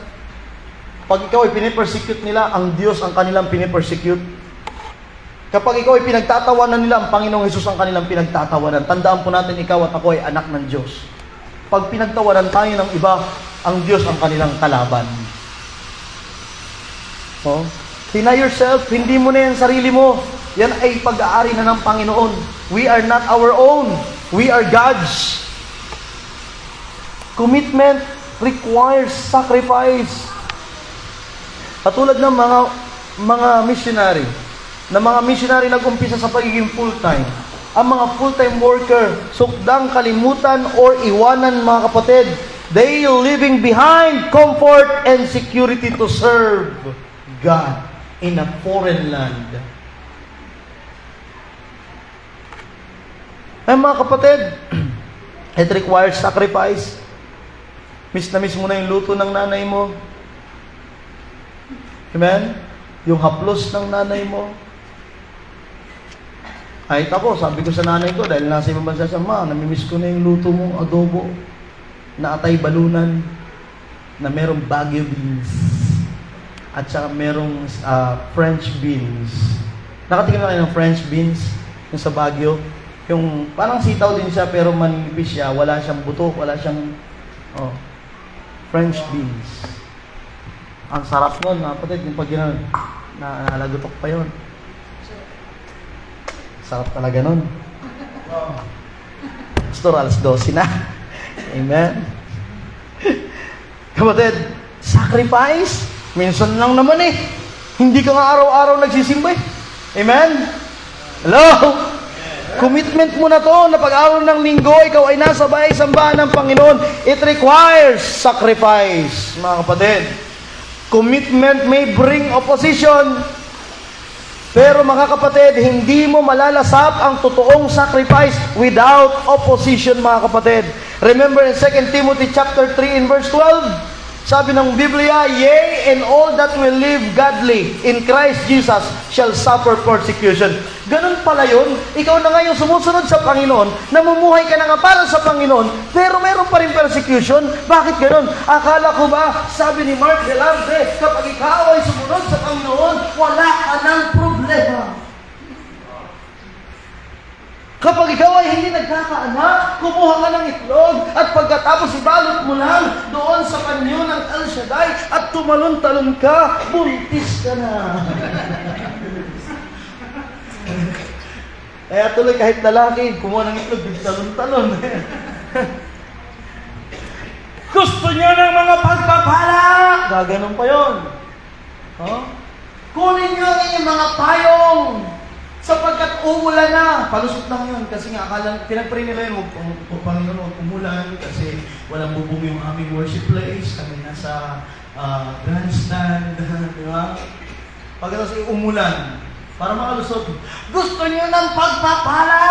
Pag ikaw ay pinipersecute nila, ang Diyos ang kanilang pinipersecute. Kapag ikaw ay pinagtatawanan nila, ang Panginoong Hesus ang kanilang pinagtatawanan. Tandaan po natin, ikaw at ako ay anak ng Diyos. Pag pinagtawanan tayo ng iba, ang Diyos ang kanilang kalaban. Oh? Deny yourself, hindi mo na yan sarili mo. Yan ay pag-aari na ng Panginoon. We are not our own. We are God's. Commitment requires sacrifice. Katulad ng mga missionary, na mga missionary nag-umpisa sa pagiging full-time. Ang mga full-time worker, sukdang kalimutan or iwanan, mga kapatid, they leaving behind comfort and security to serve God in a foreign land. Ay mga kapatid, it requires sacrifice. Miss na miss mo na yung luto ng nanay mo. Amen? Yung haplos ng nanay mo. Kahit ako, sabi ko sa nanay ko, dahil nasa ibang bansa siya, ma, namimiss ko na yung luto mong adobo na atay balunan, na merong Baguio beans, at saka merong French beans. Nakatikim na kayo ng French beans, yung sa Baguio. Yung parang sitaw din siya, pero manipis siya, wala siyang buto, wala siyang French beans. Ang sarap nun, mga kapatid, yung pag yun, nalagutok pa yun. Sarap talaga nun. Pastor, alas 12 na. Amen. Kapatid, sacrifice, minsan lang naman eh. Hindi ka nga araw-araw nagsisimba eh. Amen? Hello? Commitment mo na to, na pag-araw ng linggo, ikaw ay nasa bahay-sambahan ng Panginoon. It requires sacrifice, mga kapatid. Commitment may bring opposition, pero mga kapatid, hindi mo malalasap ang totoong sacrifice without opposition, mga kapatid. Remember in 2 Timothy chapter 3 in verse 12, Sabi ng Biblia, yea, and all that will live godly in Christ Jesus shall suffer persecution. Ganun pala yun. Ikaw na ngayon sumusunod sa Panginoon, namumuhay ka na nga para sa Panginoon, pero meron pa rin persecution. Bakit ganun? Akala ko ba, sabi ni Mark Velarde, kapag ikaw ay sumunod sa Panginoon, wala ka ng problema. Kapag ikaw ay hindi nagkakaanak, kumuha ka ng itlog at pagkatapos ibalot mo lang doon sa panyo ng El Shaddai at tumalon-talon ka, buntis ka na. Kaya tuloy kahit lalaki, kumuha ng itlog, talon-talon. Gusto niyo ng mga pagpapala! Gaganon pa yun. Huh? Kunin niyo ang inyong mga payong sapagkat umulan na. Palusot lang yun kasi nga akala, pinag-pray nila yun, Panginoon, huwag umulan kasi walang bubong yung aming worship place. Kami nasa grandstand, di ba? Pagkatapos umulan, para makalusot. Gusto niyo ng pagpapala!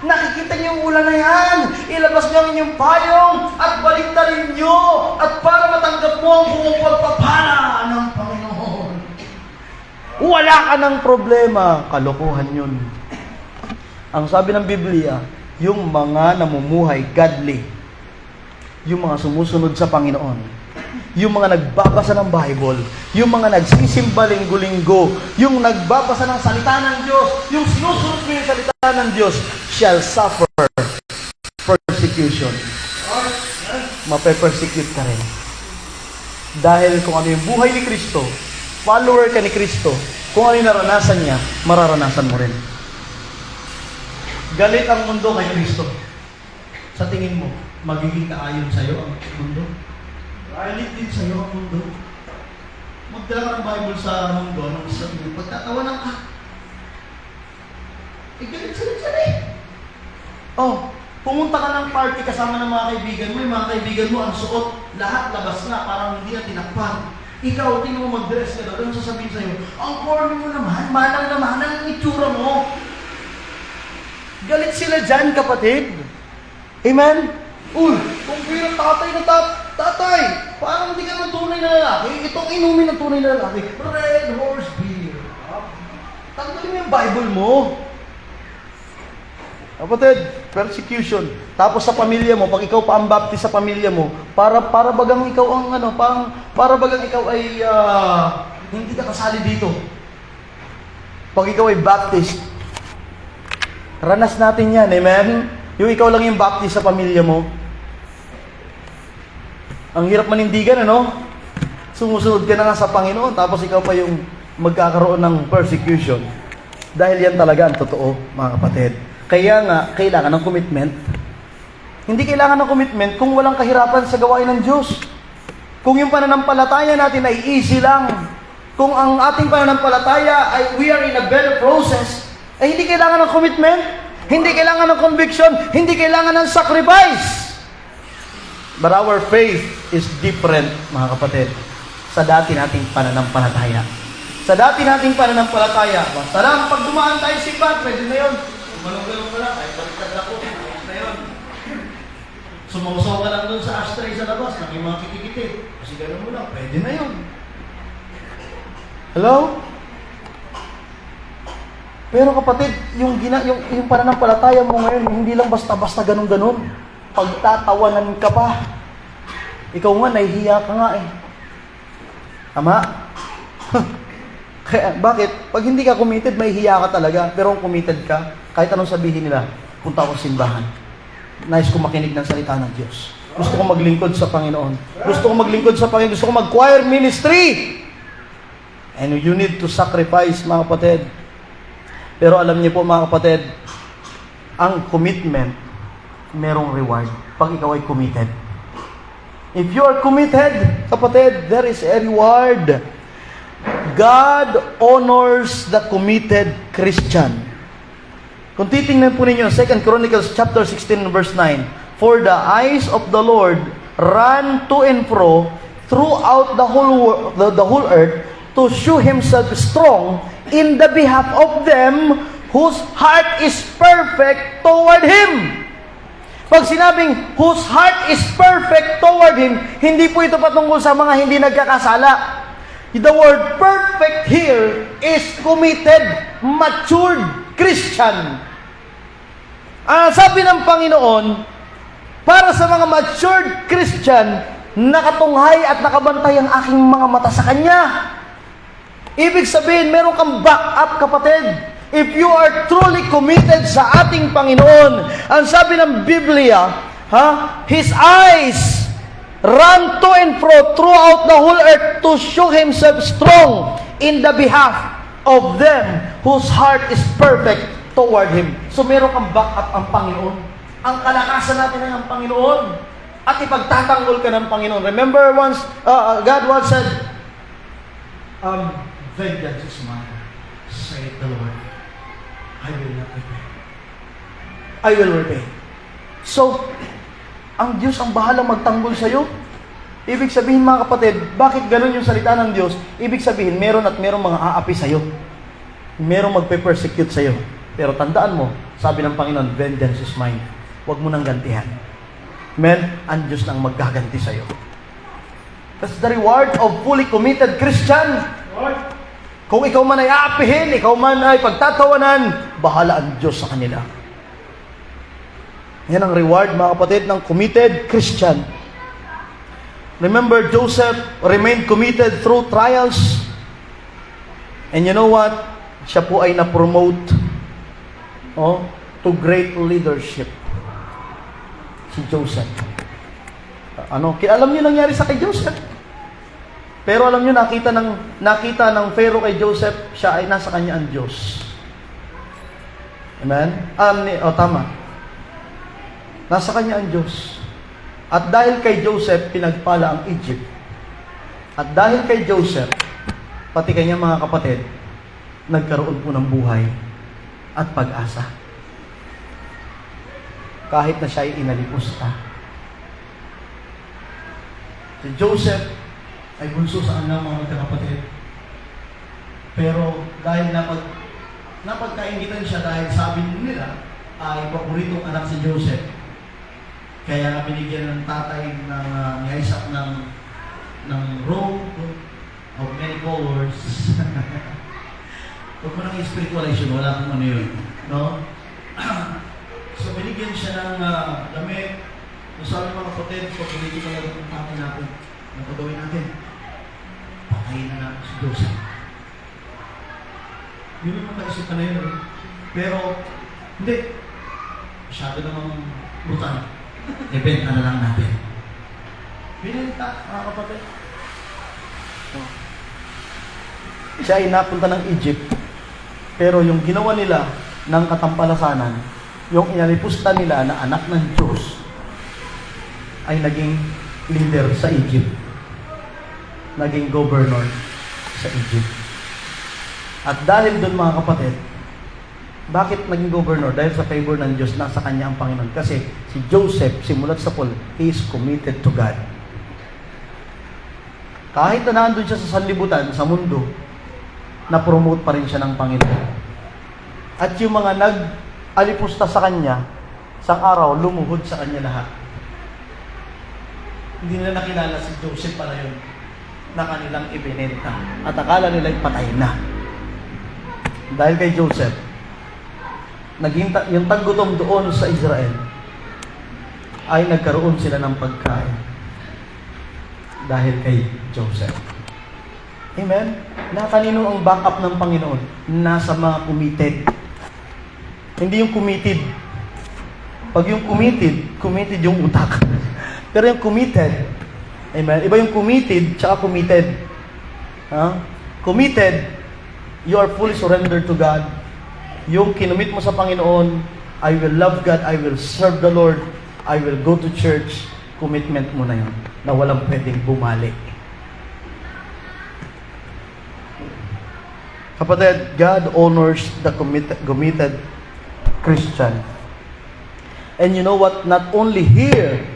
Nakikita niyo yung ulan na yan! Ilabas niyo ang inyong payong at baliktarin niyo at para matanggap mo ang buong pagpapala ng Panginoon. Wala ka ng problema. Kalokohan yun. Ang sabi ng Biblia, yung mga namumuhay godly, yung mga sumusunod sa Panginoon, yung mga nagbabasa ng Bible, yung mga nagsisimba linggo-linggo, yung nagbabasa ng salita ng Diyos, yung sinusunod mo yung salita ng Diyos, shall suffer persecution. Mape-persecute ka rin. Dahil kung ano yung buhay ni Kristo, follower ka ni Kristo, kung ano yung naranasan niya, mararanasan mo rin. Galit ang mundo kay Kristo. Sa tingin mo, magiging kaayon sa'yo ang mundo? Galit din sa'yo ang mundo. Magdala ka ng Bible sa mundo, nung sa tingin, pagtatawanan ka. Galit sila eh. Oh, pumunta ka ng party kasama ng mga kaibigan mo, yung mga kaibigan mo ang suot, lahat labas na, parang hindi na tinakpan. Ikaw, tingin mo mag-dress ka doon, sasabihin sa'yo, ang corny mo naman, manang ang itsura mo. Galit sila dyan, kapatid. Amen? Uy, kung pirang tatay na tatay, parang hindi ka ng tunay na lalaki, itong inumin ng tunay na lalaki, Red Horse Beer. Tanggalin mo yung Bible mo. Kapatid, persecution. Tapos sa pamilya mo, pag ikaw pa ang baptist sa pamilya mo, para bagang ikaw ang para bagang ikaw ay hindi ka kasali dito. Pag ikaw ay baptist, ranas natin yan, amen? Yung ikaw lang yung baptist sa pamilya mo. Ang hirap manindigan, ano? Sumusunod ka na nga sa Panginoon, tapos ikaw pa yung magkakaroon ng persecution. Dahil yan talaga ang totoo, mga kapatid. Kaya nga, kailangan ng commitment. Hindi kailangan ng commitment kung walang kahirapan sa gawain ng Diyos. Kung yung pananampalataya natin ay easy lang, kung ang ating pananampalataya ay we are in a better process, ay hindi kailangan ng commitment, hindi kailangan ng conviction, hindi kailangan ng sacrifice. But our faith is different, mga kapatid, sa dati nating pananampalataya. Sa dati nating pananampalataya, basta lang, pag dumaan tayo simbahan, pwede na yun. Manong-ganong ka lang, ay baliktad ako, ayos na yun. Sumausaw ka lang doon sa ashtray sa labas, ng yung mga kitikiti. Kasi gano'n mo lang, pwede na yun. Hello? Pero kapatid, yung pananampalataya mo ngayon, hindi lang basta-basta ganun-ganun. Pagtatawanan ka pa. Ikaw nga, nahihiya ka nga eh. Tama? Kaya, bakit? Pag hindi ka committed, mahihiya ka talaga. Pero kung committed ka, kahit anong sabihin nila, punta ako sa simbahan. Nais ko makinig ng salita ng Diyos. Gusto ko maglingkod sa Panginoon. Gusto ko maglingkod sa Panginoon. Gusto ko mag-choir ministry. And you need to sacrifice, mga kapatid. Pero alam niyo po, mga kapatid, ang commitment, merong reward pag ikaw ay committed. If you are committed, kapatid, there is a reward. God honors the committed Christian. Kung titingnan po ninyo, 2 Chronicles chapter 16 verse 9, for the eyes of the Lord run to and fro throughout the whole earth to show Himself strong in the behalf of them whose heart is perfect toward Him. Pag sinabing, whose heart is perfect toward Him, hindi po ito patungkol sa mga hindi nagkakasala. The word perfect here is committed, matured Christian. Sabi ng Panginoon, para sa mga matured Christian, nakatunghay at nakabantay ang aking mga mata sa Kanya. Ibig sabihin, meron kang back-up, kapatid. If you are truly committed sa ating Panginoon, ang sabi ng Biblia, His eyes run to and fro throughout the whole earth to show Himself strong in the behalf of them whose heart is perfect toward Him. So meron kang back-up ang Panginoon. Ang kalakasan natin ay ang Panginoon. At ipagtatanggol ka ng Panginoon. Remember once, God once said, vengeance is mine, saith the Lord. I will not repay. I will repay. So, ang Diyos ang bahalang magtanggol sa iyo. Ibig sabihin, mga kapatid, bakit ganun yung salita ng Diyos? Ibig sabihin, meron at merong mga aapi sa iyo. Merong magpe-persecute sa iyo. Pero tandaan mo, sabi ng Panginoon, vengeance is mine. Huwag mo nang gantihan. Amen? Ang Diyos nang maggaganti sa iyo. That's the reward of fully committed Christian. Kung ikaw man ay aapihin, ikaw man ay pagtatawanan, bahala ang Diyos sa kanila. Yan ang reward, mga kapatid, ng committed Christian. Remember, Joseph remained committed through trials. And you know what? Siya po ay na-promote to great leadership. Si Joseph. Alam niyo nangyari sa kay Joseph? Pero alam niyo, nakita ng Pharaoh kay Joseph, siya ay nasa kanya ang Diyos. Amen? Tama. Nasa kanya ang Diyos. At dahil kay Joseph, pinagpala ang Egypt. At dahil kay Joseph, pati kanyang mga kapatid, nagkaroon po ng buhay at pag-asa. Kahit na siya ay inalipusta. Si Joseph ay bunso sa kanyang mga magkakapatid. Pero dahil napagkaingitan siya dahil sabi nila ay paboritong anak si Joseph. Kaya binigyan ng tatay ni Isaac ng robe of many colors. Huwag mo nang spiritualize yun, wala kang ano yun. No? So binigyan siya ng damit. Kung sabi mga kapatid, pagpuliti ka lang ng tatay natin. Ang pagawin natin, patayin na natin si Joseph. Yun yung makaisip ka na yun. Pero, hindi. Masyado namang brutal. Ibenta na lang natin. Binenta, mga kapatid. Siya ay napunta ng Egypt. Pero yung ginawa nila ng katampalasanan, yung inalipusta nila na anak ng Diyos, ay naging leader sa Egypt. Naging governor sa Egypt. At dahil doon, mga kapatid, bakit naging governor? Dahil sa favor ng Diyos, nasa kanya ang Panginoon. Kasi si Joseph, simulat sa Paul, he is committed to God. Kahit na nandun siya sa sanlibutan, sa mundo, na-promote pa rin siya ng Panginoon. At yung mga nag-alipusta sa kanya, isang araw, lumuhod sa kanya lahat. Hindi nila nakilala si Joseph pala yun na kanilang ibinenta. At akala nila'y patay na. Dahil kay Joseph, yung taggutom doon sa Israel, ay nagkaroon sila ng pagkain. Dahil kay Joseph. Amen? Na kanino ang backup ng Panginoon? Nasa mga committed. Hindi yung committed. Pag yung committed yung utak. Pero yung committed, amen? Iba yung committed, tsaka committed. Committed, you are fully surrendered to God. Yung kinumit mo sa Panginoon, I will love God, I will serve the Lord, I will go to church. Commitment mo na yun, na walang pwedeng bumalik. Kapatid, God honors the committed Christian. And you know what? Not only here,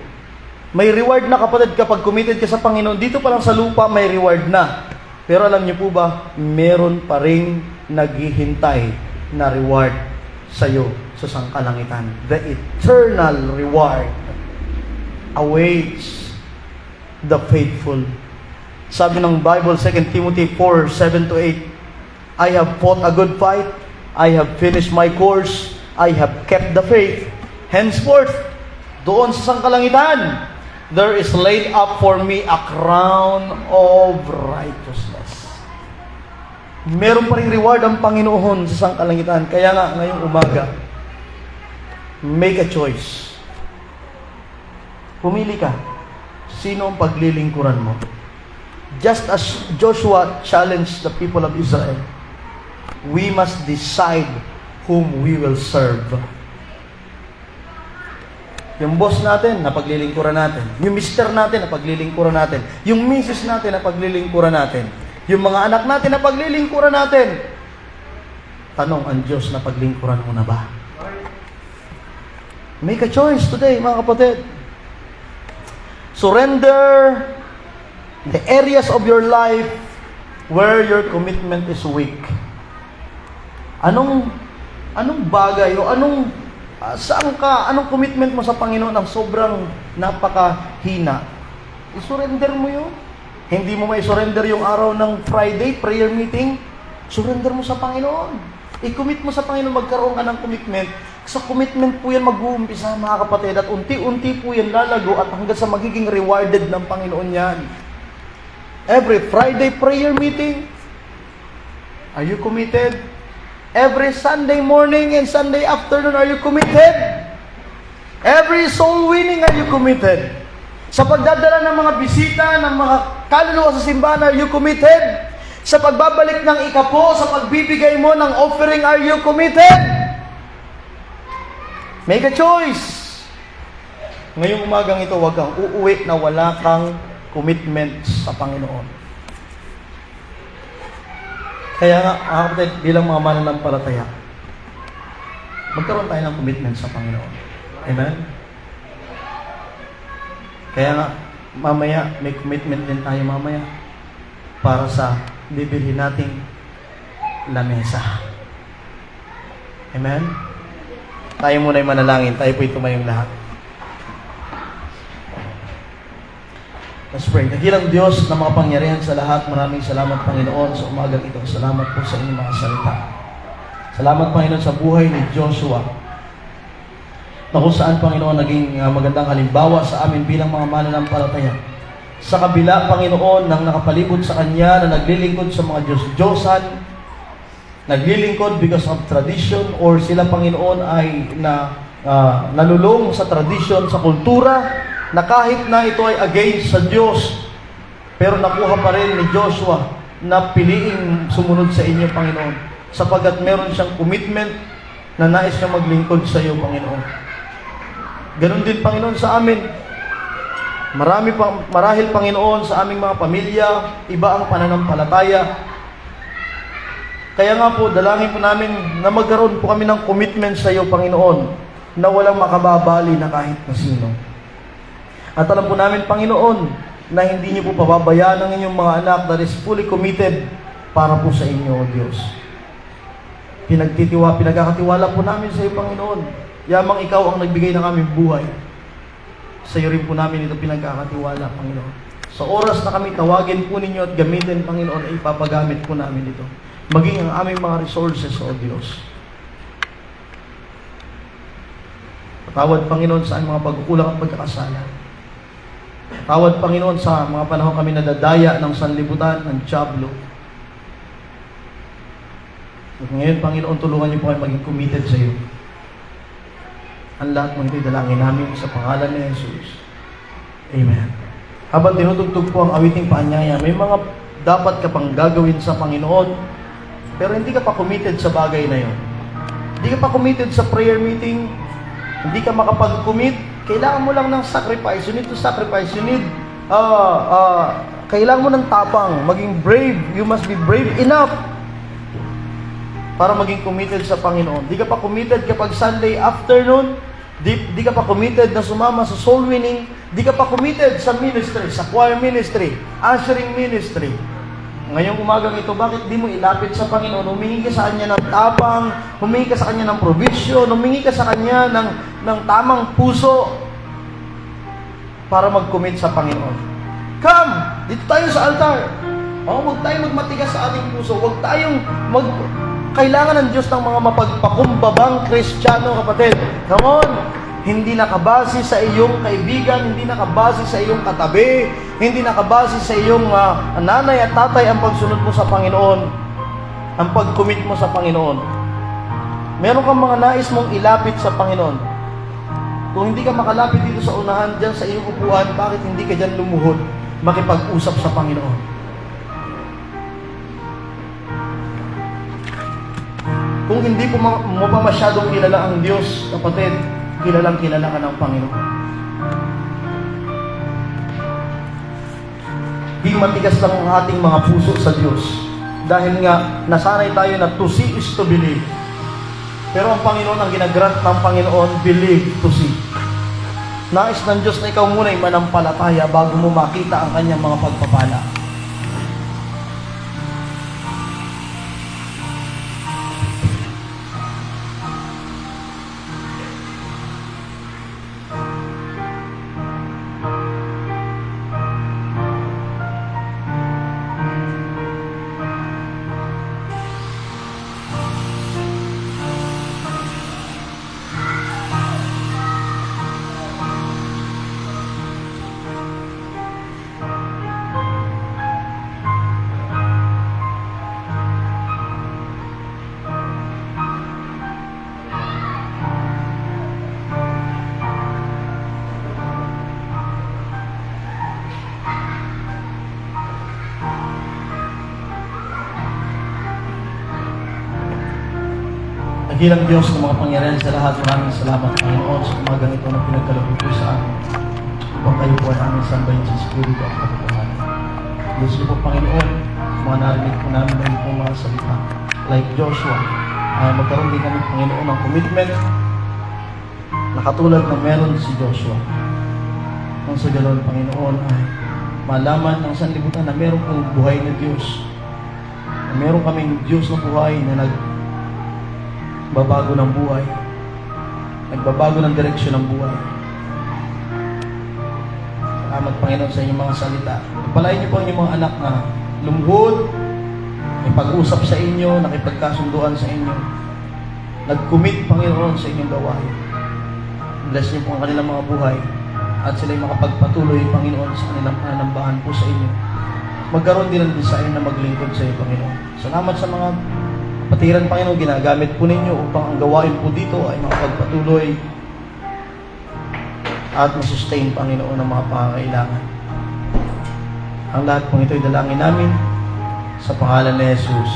may reward na, kapatid, kapag committed ka sa Panginoon. Dito pa lang sa lupa, may reward na. Pero alam niyo po ba, meron pa ring naghihintay na reward sa iyo sa sangkalangitan. The eternal reward awaits the faithful. Sabi ng Bible, 2 Timothy 4:7-8, I have fought a good fight, I have finished my course, I have kept the faith. Henceforth, doon sa sangkalangitan, there is laid up for me a crown of righteousness. Meron pa rin reward ang Panginoon sa sangkalangitan. Kaya nga, ngayong umaga, make a choice. Pumili ka. Sino ang paglilingkuran mo? Just as Joshua challenged the people of Israel, we must decide whom we will serve. Yung boss natin, na paglilingkuran natin. Yung mister natin, na paglilingkuran natin. Yung misis natin, na paglilingkuran natin. Yung mga anak natin, na paglilingkuran natin. Tanong ang Diyos, na paglingkuran mo na ba? Make a choice today, mga kapatid. Surrender the areas of your life where your commitment is weak. Anong bagay o anong commitment mo sa Panginoon ang sobrang napakahina? I-surrender mo yun. Hindi mo may surrender yung araw ng Friday prayer meeting. Surrender mo sa Panginoon. I-commit mo sa Panginoon, magkaroon ka ng commitment. Sa commitment po yan mag-uumpisa, mga kapatid, at unti-unti po yan lalago at hanggang sa magiging rewarded ng Panginoon yan. Every Friday prayer meeting, are you committed? Every Sunday morning and Sunday afternoon, are you committed? Every soul winning, are you committed? Sa pagdadala ng mga bisita, ng mga kaluluwa sa simbahan, are you committed? Sa pagbabalik ng ikapo, sa pagbibigay mo ng offering, are you committed? Make a choice. Ngayong umagang ito, huwag kang uuwi na wala kang commitment sa Panginoon. Kaya nga, kapatid, bilang mga mananampalataya, magkaroon tayo ng commitment sa Panginoon. Amen? Kaya nga, mamaya, may commitment din tayo mamaya para sa bibilhin nating lamesa. Amen? Tayo muna yung manalangin. Tayo po tumayong lahat. Let's pray. Dakilang Diyos na mga pangyarihan sa lahat, maraming salamat, Panginoon, sa umagang ito. Salamat po sa inyong mga salita. Salamat, Panginoon, sa buhay ni Joshua, na kung saan, Panginoon, naging magandang halimbawa sa amin bilang mga mananampalataya. Sa kabila, Panginoon, ng nakapalibot sa Kanya na naglilingkod sa mga Diyos-Diyosan, naglilingkod because of tradition, or sila, Panginoon, ay nalulong sa tradition, sa kultura, na kahit na ito ay against sa Diyos, pero nakuha pa rin ni Joshua na piliing sumunod sa inyo, Panginoon, sapagkat meron siyang commitment na nais niya maglingkod sa iyo, Panginoon. Ganon din, Panginoon, sa amin. Marahil, Panginoon, sa aming mga pamilya, iba ang pananampalataya. Kaya nga po, dalangin po namin na magkaroon po kami ng commitment sa iyo, Panginoon, na walang makababali na kahit na sino. At alam po namin, Panginoon, na hindi niyo po pababayaan ang inyong mga anak that is fully committed para po sa inyo, O Diyos. Pinagkakatiwala po namin sa iyo, Panginoon. Yamang ikaw ang nagbigay ng aming buhay. Sa iyo rin po namin ito pinagkakatiwala, Panginoon. Sa oras na kami tawagin po ninyo at gamitin, Panginoon, ay ipapagamit po namin ito. Maging ang aming mga resources, O Diyos. Patawad, Panginoon, sa aming mga pagkukulang at pagkakasala. Tawad, Panginoon, sa mga panahon kami nadadaya ng sanlibutan, ng tiyablo. At ngayon, Panginoon, tulungan niyo po kayo maging committed sa iyo. Ang lahat mo ito'y dalangin namin sa pangalan ni Jesus. Amen. Habang tinutugtog po ang awiting paanyaya, may mga dapat ka pang gagawin sa Panginoon, pero hindi ka pa committed sa bagay na yon. Hindi ka pa committed sa prayer meeting, hindi ka makapag-commit. Kailangan mo lang ng sacrifice. You need to sacrifice. You need, kailangan mo ng tapang, maging brave. You must be brave enough para maging committed sa Panginoon. Di ka pa committed kapag Sunday afternoon, di ka pa committed na sumama sa soul winning, di ka pa committed sa ministry, sa choir ministry, ushering ministry. Ngayong umagang ito, bakit di mo ilapit sa Panginoon? Humingi ka sa Kanya ng tapang, humingi ka sa Kanya ng provision, humingi ka sa Kanya ng tamang puso para mag-commit sa Panginoon. Come! Dito tayo sa altar. Huwag tayong magmatigas sa ating puso. Huwag tayong kailangan ng Diyos ng mga mapagpakumbabang Kristiyano, kapatid. Come on! Hindi nakabase sa iyong kaibigan, hindi nakabase sa iyong katabi, hindi nakabase sa iyong nanay at tatay ang pagsunod mo sa Panginoon, ang pag-commit mo sa Panginoon. Meron kang mga nais mong ilapit sa Panginoon. Kung hindi ka makalapit dito sa unahan, dyan sa iyong upuan, bakit hindi ka dyan lumuhod, makipag-usap sa Panginoon? Kung hindi mo pa masyadong kilala ang Diyos, kapatid, kilalang kilala ka ng Panginoon. Di matigas lang ang ating mga puso sa Diyos. Dahil nga, nasanay tayo na to see is to believe. Pero ang Panginoon, ang ginagrant ng Panginoon, believe to see. Nais ng Diyos na ikaw muna ay manampalataya bago mo makita ang kanyang mga pagpapala. Dakilang Diyos ng mga pangyarihan sa lahat, maraming salamat, Panginoon, sa umagang ito na pinagkalapit ko sa amin. Upang kayo po ay aming sambahin sa Espiritu at katotohanan. Diyos niyo po, Panginoon, mga narinig po namin ng itong mga salita. Like Joshua, magkaroon din kami, Panginoon, ng commitment na katulad na meron si Joshua. Kung sa ganoon, Panginoon, ay malaman ng sanlibutan na meron pong buhay na Diyos. Na meron kaming Diyos na buhay na nagbabago ng buhay, nagbabago ng direksyon ng buhay. Salamat, Panginoon, sa inyong mga salita. Pagpalain niyo po ang inyong mga anak na lumuhod, nakipag-usap sa inyo, nakipagkasunduan sa inyo, nag-commit, Panginoon, sa inyong gawain. Bless niyo po ang kanilang mga buhay at sila'y makapagpatuloy, Panginoon, sa kanilang pananambahan po sa inyo. Magkaroon din ng design na maglingkod sa iyo, Panginoon. Salamat sa mga kapatiran, Panginoon, ginagamit po ninyo upang ang gawain po dito ay makapagpatuloy at masustain, Panginoon, ang mga pangangailangan. Ang lahat pong ito ay dalangin namin sa pangalan ni Jesus.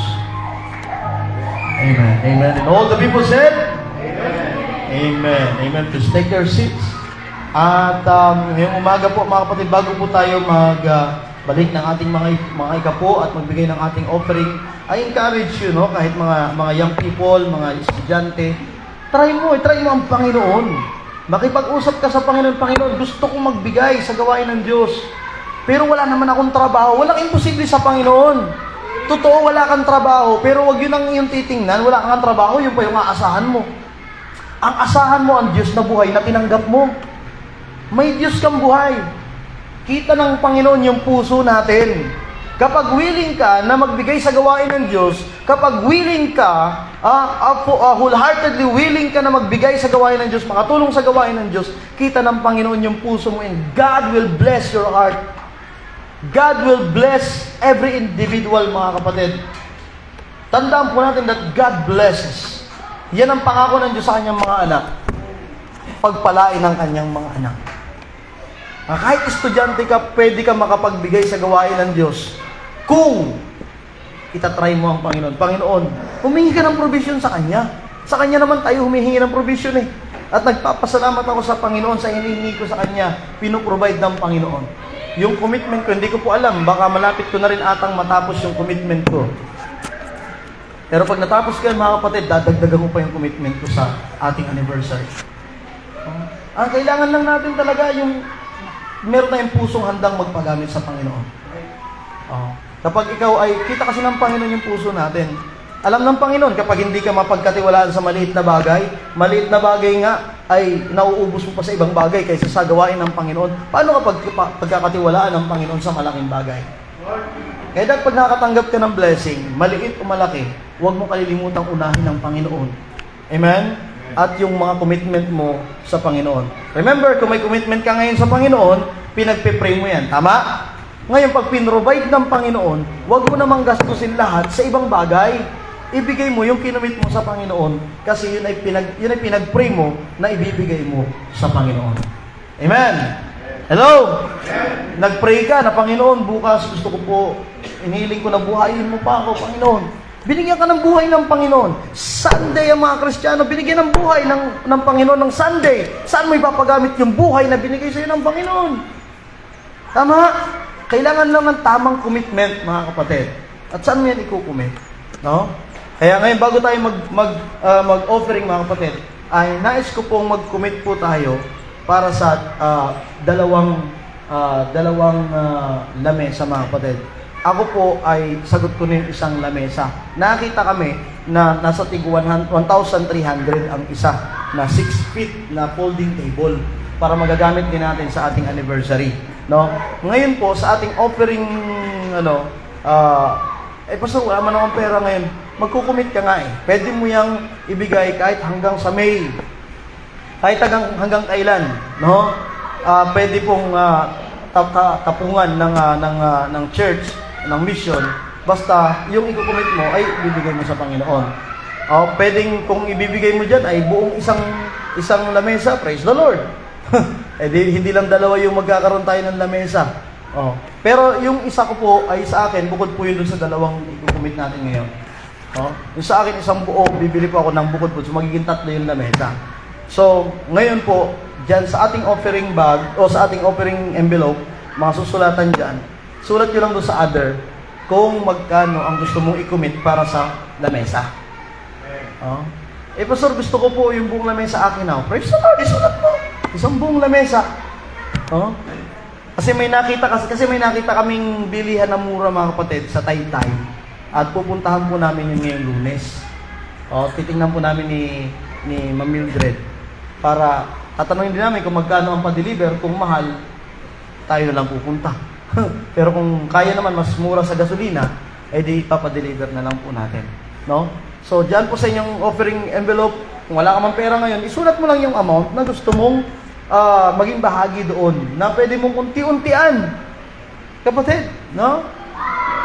Amen. Amen. And all the people said? Amen. Amen. Amen. Please take your seats. At ngayong umaga po, mga kapatid, bago po tayo balik ng ating mga ikapo at magbigay ng ating offering, I encourage you, no, kahit mga young people, mga estudyante, try mo ang Panginoon. Makipag-usap ka sa Panginoon. Panginoon, gusto kong magbigay sa gawain ng Diyos. Pero wala naman akong trabaho. Walang imposible sa Panginoon. Totoo, wala kang trabaho. Pero wag yun ang iyong titingnan. Wala kang trabaho, yun pa yung aasahan mo. Ang asahan mo, ang Diyos na buhay na tinanggap mo. May Diyos kang buhay. Kita ng Panginoon yung puso natin. Kapag willing ka na magbigay sa gawain ng Diyos, kapag willing ka, wholeheartedly willing ka na magbigay sa gawain ng Diyos, makatulong sa gawain ng Diyos, kita ng Panginoon yung puso mo, and God will bless your heart. God will bless every individual, mga kapatid. Tandaan po natin that God blesses. Yan ang pangako ng Diyos sa kanyang mga anak. Pagpalain ng kanyang mga anak. Kahit estudyante ka, pwede ka makapagbigay sa gawain ng Diyos kung itatry mo ang Panginoon. Panginoon, humingi ka ng provision sa Kanya. Sa Kanya naman tayo humihingi ng provision eh. At nagpapasalamat ako sa Panginoon sa hinihingi ko sa Kanya, pinoprovide ng Panginoon. Yung commitment ko, hindi ko po alam, baka malapit ko na rin atang matapos yung commitment ko. Pero pag natapos ko yan, mga kapatid, dadagdagan ko pa yung commitment ko sa ating anniversary. Ang kailangan lang natin talaga yung meron tayong pusong handang magpagamit sa Panginoon. Kapag ikaw ay, kita kasi ng Panginoon yung puso natin. Alam ng Panginoon, kapag hindi ka mapagkatiwalaan sa maliit na bagay nga ay nauubos mo pa sa ibang bagay kaysa sa gawain ng Panginoon. Paano kapag pagkakatiwalaan ng Panginoon sa malaking bagay? Kaya dapat pag nakatanggap ka ng blessing, maliit o malaki, huwag mo kalilimutang unahin ng Panginoon. Amen? At yung mga commitment mo sa Panginoon. Remember, kung may commitment ka ngayon sa Panginoon, pinagpe-pray mo yan. Tama? Ngayon, pag pinrovide ng Panginoon, huwag mo namang gastusin lahat sa ibang bagay. Ibigay mo yung kinumit mo sa Panginoon kasi yun ay pinag-pray mo na ibibigay mo sa Panginoon. Amen? Hello? Nag-pray ka na, Panginoon, bukas gusto ko po, inihiling ko na buhayin mo pa ako, Panginoon. Binigyan ka ng buhay ng Panginoon. Sunday ang mga Kristiyano, binigyan ng buhay ng Panginoon ng Sunday. Saan mo ipapagamit yung buhay na binigay sa iyo ng Panginoon? Tama? Kailangan lang ng tamang commitment, mga kapatid. At saan mo yan ikukumit? No? Kaya ngayon, bago tayo mag-offering, mga kapatid, ay nais ko pong mag-commit po tayo para sa dalawang lamesa, mga kapatid. Ako po ay sagot ko na yung isang lamesa. Nakita kami na nasa tig 1,300 ang isa na 6 feet na folding table para magagamit din natin sa ating anniversary. No? Ngayon po, sa ating offering, pastor, wala man akong pera ngayon. Magkukumit ka nga eh. Pwede mo yang ibigay kahit hanggang sa May. Kahit hanggang kailan. No? Pwede pong tapungan ng church, ng mission. Basta, yung ikukumit mo ay ibibigay mo sa Panginoon. Pwedeng kung ibibigay mo dyan ay buong isang lamesa. Praise the Lord. Hindi lang dalawa yung magkakaroon tayo ng lamesa. Pero yung isa ko po ay sa akin, bukod po yun dun sa dalawang ikukumit natin ngayon. Yung sa akin, isang buo, bibili po ako ng bukod po. So, magiging 3 yung lamesa. So, ngayon po, dyan sa ating offering bag, o sa ating offering envelope, mga susulatan dyan, sulat nyo lang doon sa other, kung magkano ang gusto mong i-commit para sa lamesa. Pastor, gusto ko po yung buong lamesa akin now. Praise the Lord, isulat mo. Isang buong lamesa. Kasi may nakita kaming bilihan na mura, mga kapatid, sa Taytay. At pupuntahan po namin yung ngayong Lunes. Titingnan po namin ni Ma'am Mildred para tatanungin din namin kung magkano ang pa-deliver. Kung mahal, tayo na lang pupunta. Pero kung kaya naman mas mura sa gasolina, di ipapadeliver na lang po natin. No? So, dyan po sa inyong offering envelope, kung wala ka man pera ngayon, isulat mo lang yung amount na gusto mong maging bahagi doon, na pwede mong unti-untian. Kapatid, no?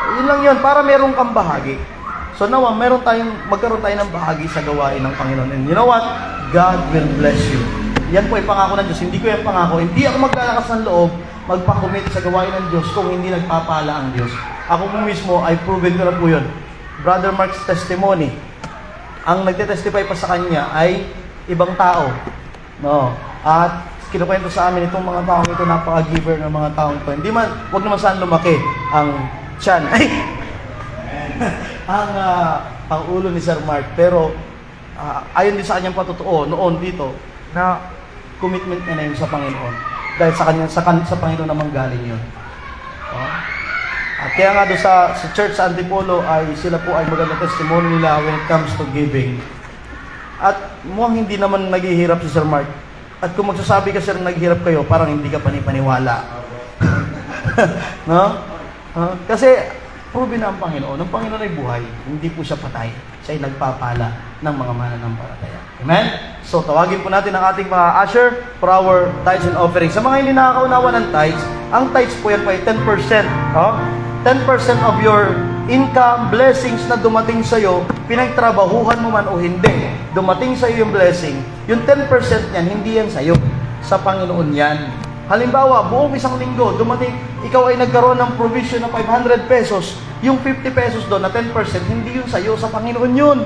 Yun lang yun, para meron kang bahagi. So now, magkaroon tayo ng bahagi sa gawain ng Panginoon. And you know what? God will bless you. Yan po ay pangako ng Diyos. Hindi ko yan pangako. Hindi ako maglalakas ng loob, magpakomit sa gawain ng Diyos kung hindi nagpapala ang Diyos. Ako po mismo ay proven ko na po yun. Brother Mark's testimony, ang nagte-testify pa sa kanya ay ibang tao. No? At kinukwento sa amin itong mga taong ito, napaka-giver ng mga taong ito. Wag naman saan lumaki ang tiyan. ang ulo ni Sir Mark. Pero, ayon din sa kanyang patotoo noon dito, na commitment niya na yun sa Panginoon. Dahil sa Panginoon naman galing yun. At kaya nga doon sa church sa Antipolo ay sila po ay magandang testimony nila when it comes to giving. At mukhang hindi naman naghihirap si Sir Mark. At kung magsasabi ka, Sir, naghihirap kayo, parang hindi ka panipaniwala. No? Kasi proven na ang Panginoon. Ang Panginoon ay buhay. Hindi po siya patay. Siya ay nagpapala ng mga mananampalataya. Amen? So, tawagin po natin ang ating mga usher for our tithes and offerings. Sa mga hindi nakakaunawa ng tithes, ang tithes po yan pa ay 10%. 10% of your income, blessings na dumating sa'yo, pinagtrabahuhan mo man o hindi, dumating sa'yo yung blessing, yung 10% niyan, hindi yan sa'yo. Sa Panginoon yan. Halimbawa, buong isang linggo, dumating, ikaw ay nagkaroon ng provision na 500 pesos, yung 50 pesos doon na 10%, hindi yun sa'yo, sa Panginoon yun.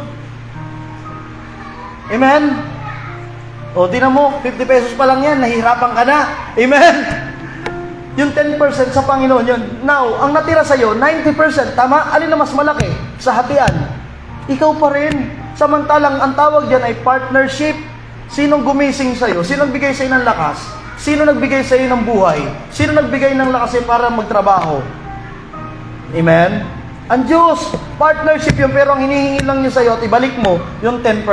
Amen? O, tinan mo, 50 pesos pa lang yan, nahihirapan ka na. Amen? Yung 10% sa Panginoon yun. Now, ang natira sa'yo, 90%, tama? Alin na mas malaki? Sa hatian. Ikaw pa rin. Samantalang, ang tawag dyan ay partnership. Sinong gumising sa'yo? Sinong nagbigay sa'yo ng lakas? Sino nagbigay sa iyo ng buhay? Sino nagbigay ng lakas para magtrabaho? Amen? Ang Diyos, partnership yun, pero ang hinihingi lang niya sa'yo at ibalik mo yung 10%.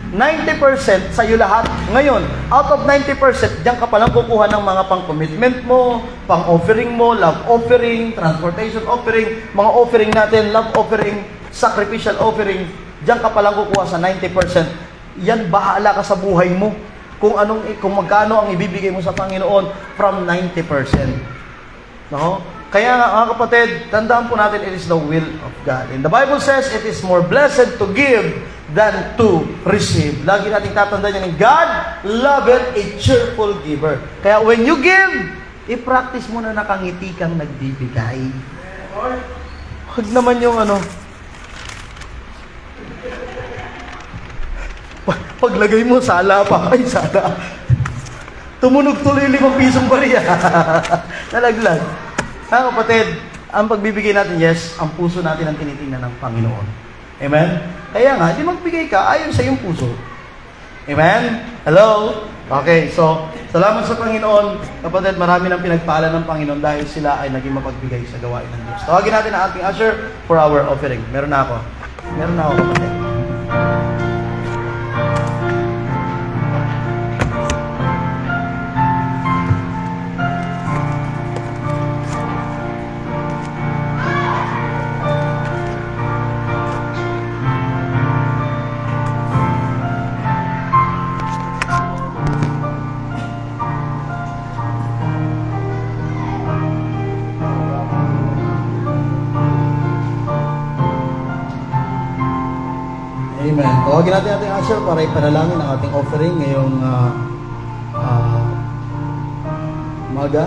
90% sa'yo lahat. Ngayon, out of 90%, diyan ka palang kukuha ng mga pang-commitment mo, pang-offering mo, love offering, transportation offering, mga offering natin, love offering, sacrificial offering, diyan ka palang kukuha sa 90%. Yan, bahala ka sa buhay mo. Kung magkano ang ibibigay mo sa Panginoon from 90%. No? Kaya nga, mga kapatid, tandaan po natin, it is the will of God. And the Bible says, it is more blessed to give than to receive. Lagi natin tatandaan yan, God loveth a cheerful giver. Kaya when you give, i-practice mo na nakangiti kang nagbibigay. Huwag naman yung paglagay mo, sala pa. Ay, sala. Tumunog tuloy 5 pisong bariya. Nalaglag. Kapatid, ang pagbibigay natin, yes, ang puso natin ang tinitingnan ng Panginoon. Amen? Kaya nga, di magbigay ka ayon sa iyong puso. Amen? Hello? Okay, so, salamat sa Panginoon. Kapatid, marami nang pinagpala ng Panginoon dahil sila ay naging mapagbigay sa gawain ng Diyos. Tawagin natin ang ating usher for our offering. Meron na ako, kapatid. Amen. Tawagin natin ating usher para ipanalangin ang ating offering ngayong umaga.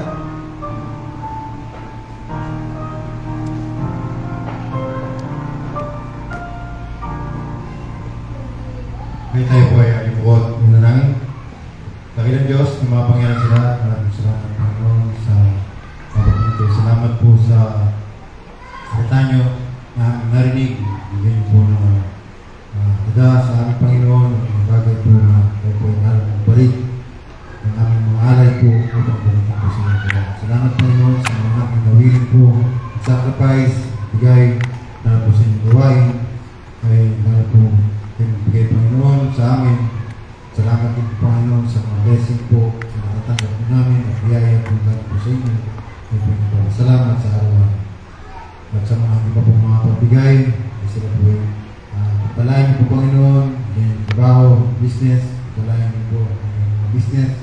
May tayo po ay alimuot manalangin. Dakilang Diyos, ng mga Panginoon sila, maraming salamat Panginoon sa pagpunto. Salamat po sa salita nyo na aming narinig. Bigyan niyo po ng kada sa aming Panginoon, ang bagay po na kayo po ay nalang balik ng aming mga alay po upang pumunta po sa inyo. Salamat Panginoon sa mga aming nawilin po at sacrifice, bigay na po sa inyong gawain ay na po bigay Panginoon sa amin. Salamat din po Panginoon sa mga blessing po sa natatanggap po namin at biyaya po natin po sa inyo. Salamat sa araw. At sa mga iba po mga pagbigay, sila po palayan niyo po Panginoon, yung trabaho, business, palayan niyo po ang business,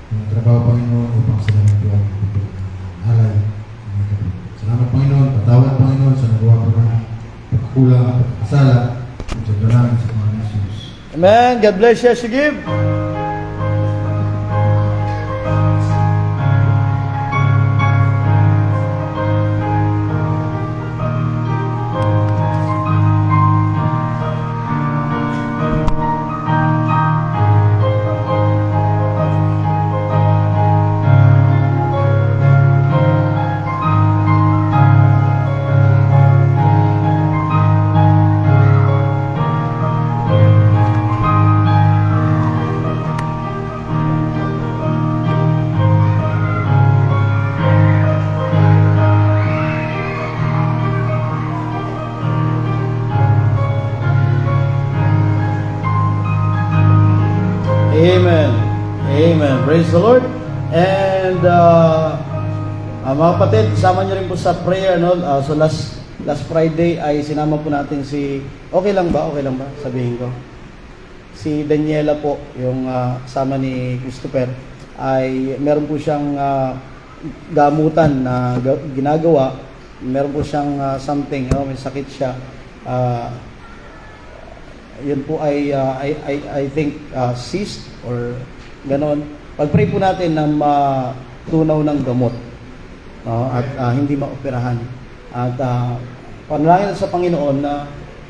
yung trabaho Panginoon upang sila po ang alay. Salamat Panginoon, patawad Panginoon sa nagawa po ng pagkukulang at pagkasala. Sa dalangin sa mga Jesus. Amen. God bless you as you give. Amen. Amen. Praise the Lord. And mga kapatid, sama nyo rin po sa prayer, no? So last Friday ay sinama po natin si, okay lang ba? Sabihin ko. Si Daniela po, yung kasama ni Christopher, ay meron po siyang gamutan na ginagawa. Meron po siyang something, may sakit siya. Yun po ay I think cyst or ganon. Pag-pray po natin na matunaw ng gamot, at hindi maoperahan. At panalangin sa Panginoon na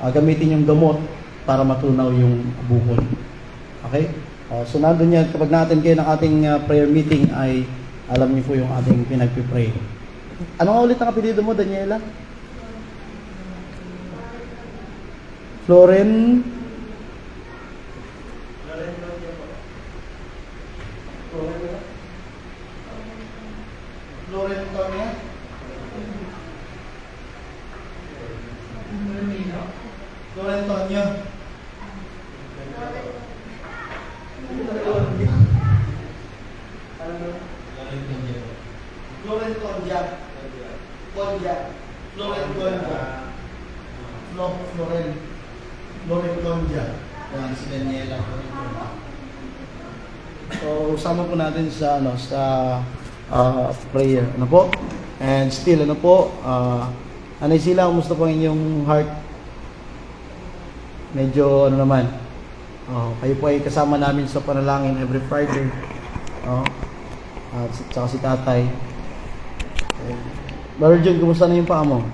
gamitin yung gamot para matunaw yung bukol. Okay? So nandun yan, kapag natin kayo ng ating prayer meeting ay alam niyo po yung ating pinagpipray. Ano nga ulit ang apelido mo, Daniela? Floren Antonia? Ano ba? Florent Conja. Conja. Florent Conja. Florent Conja. Yan, si Daniela. So, usama po natin sa prayer. Ano po? And still, ano po? Anay sila, kumusta po ang inyong heart? Medyo, ano naman? Kayo po ay kasama namin sa panalangin every Friday. At saka si tatay. Brother John, kumusta na yung paa mo?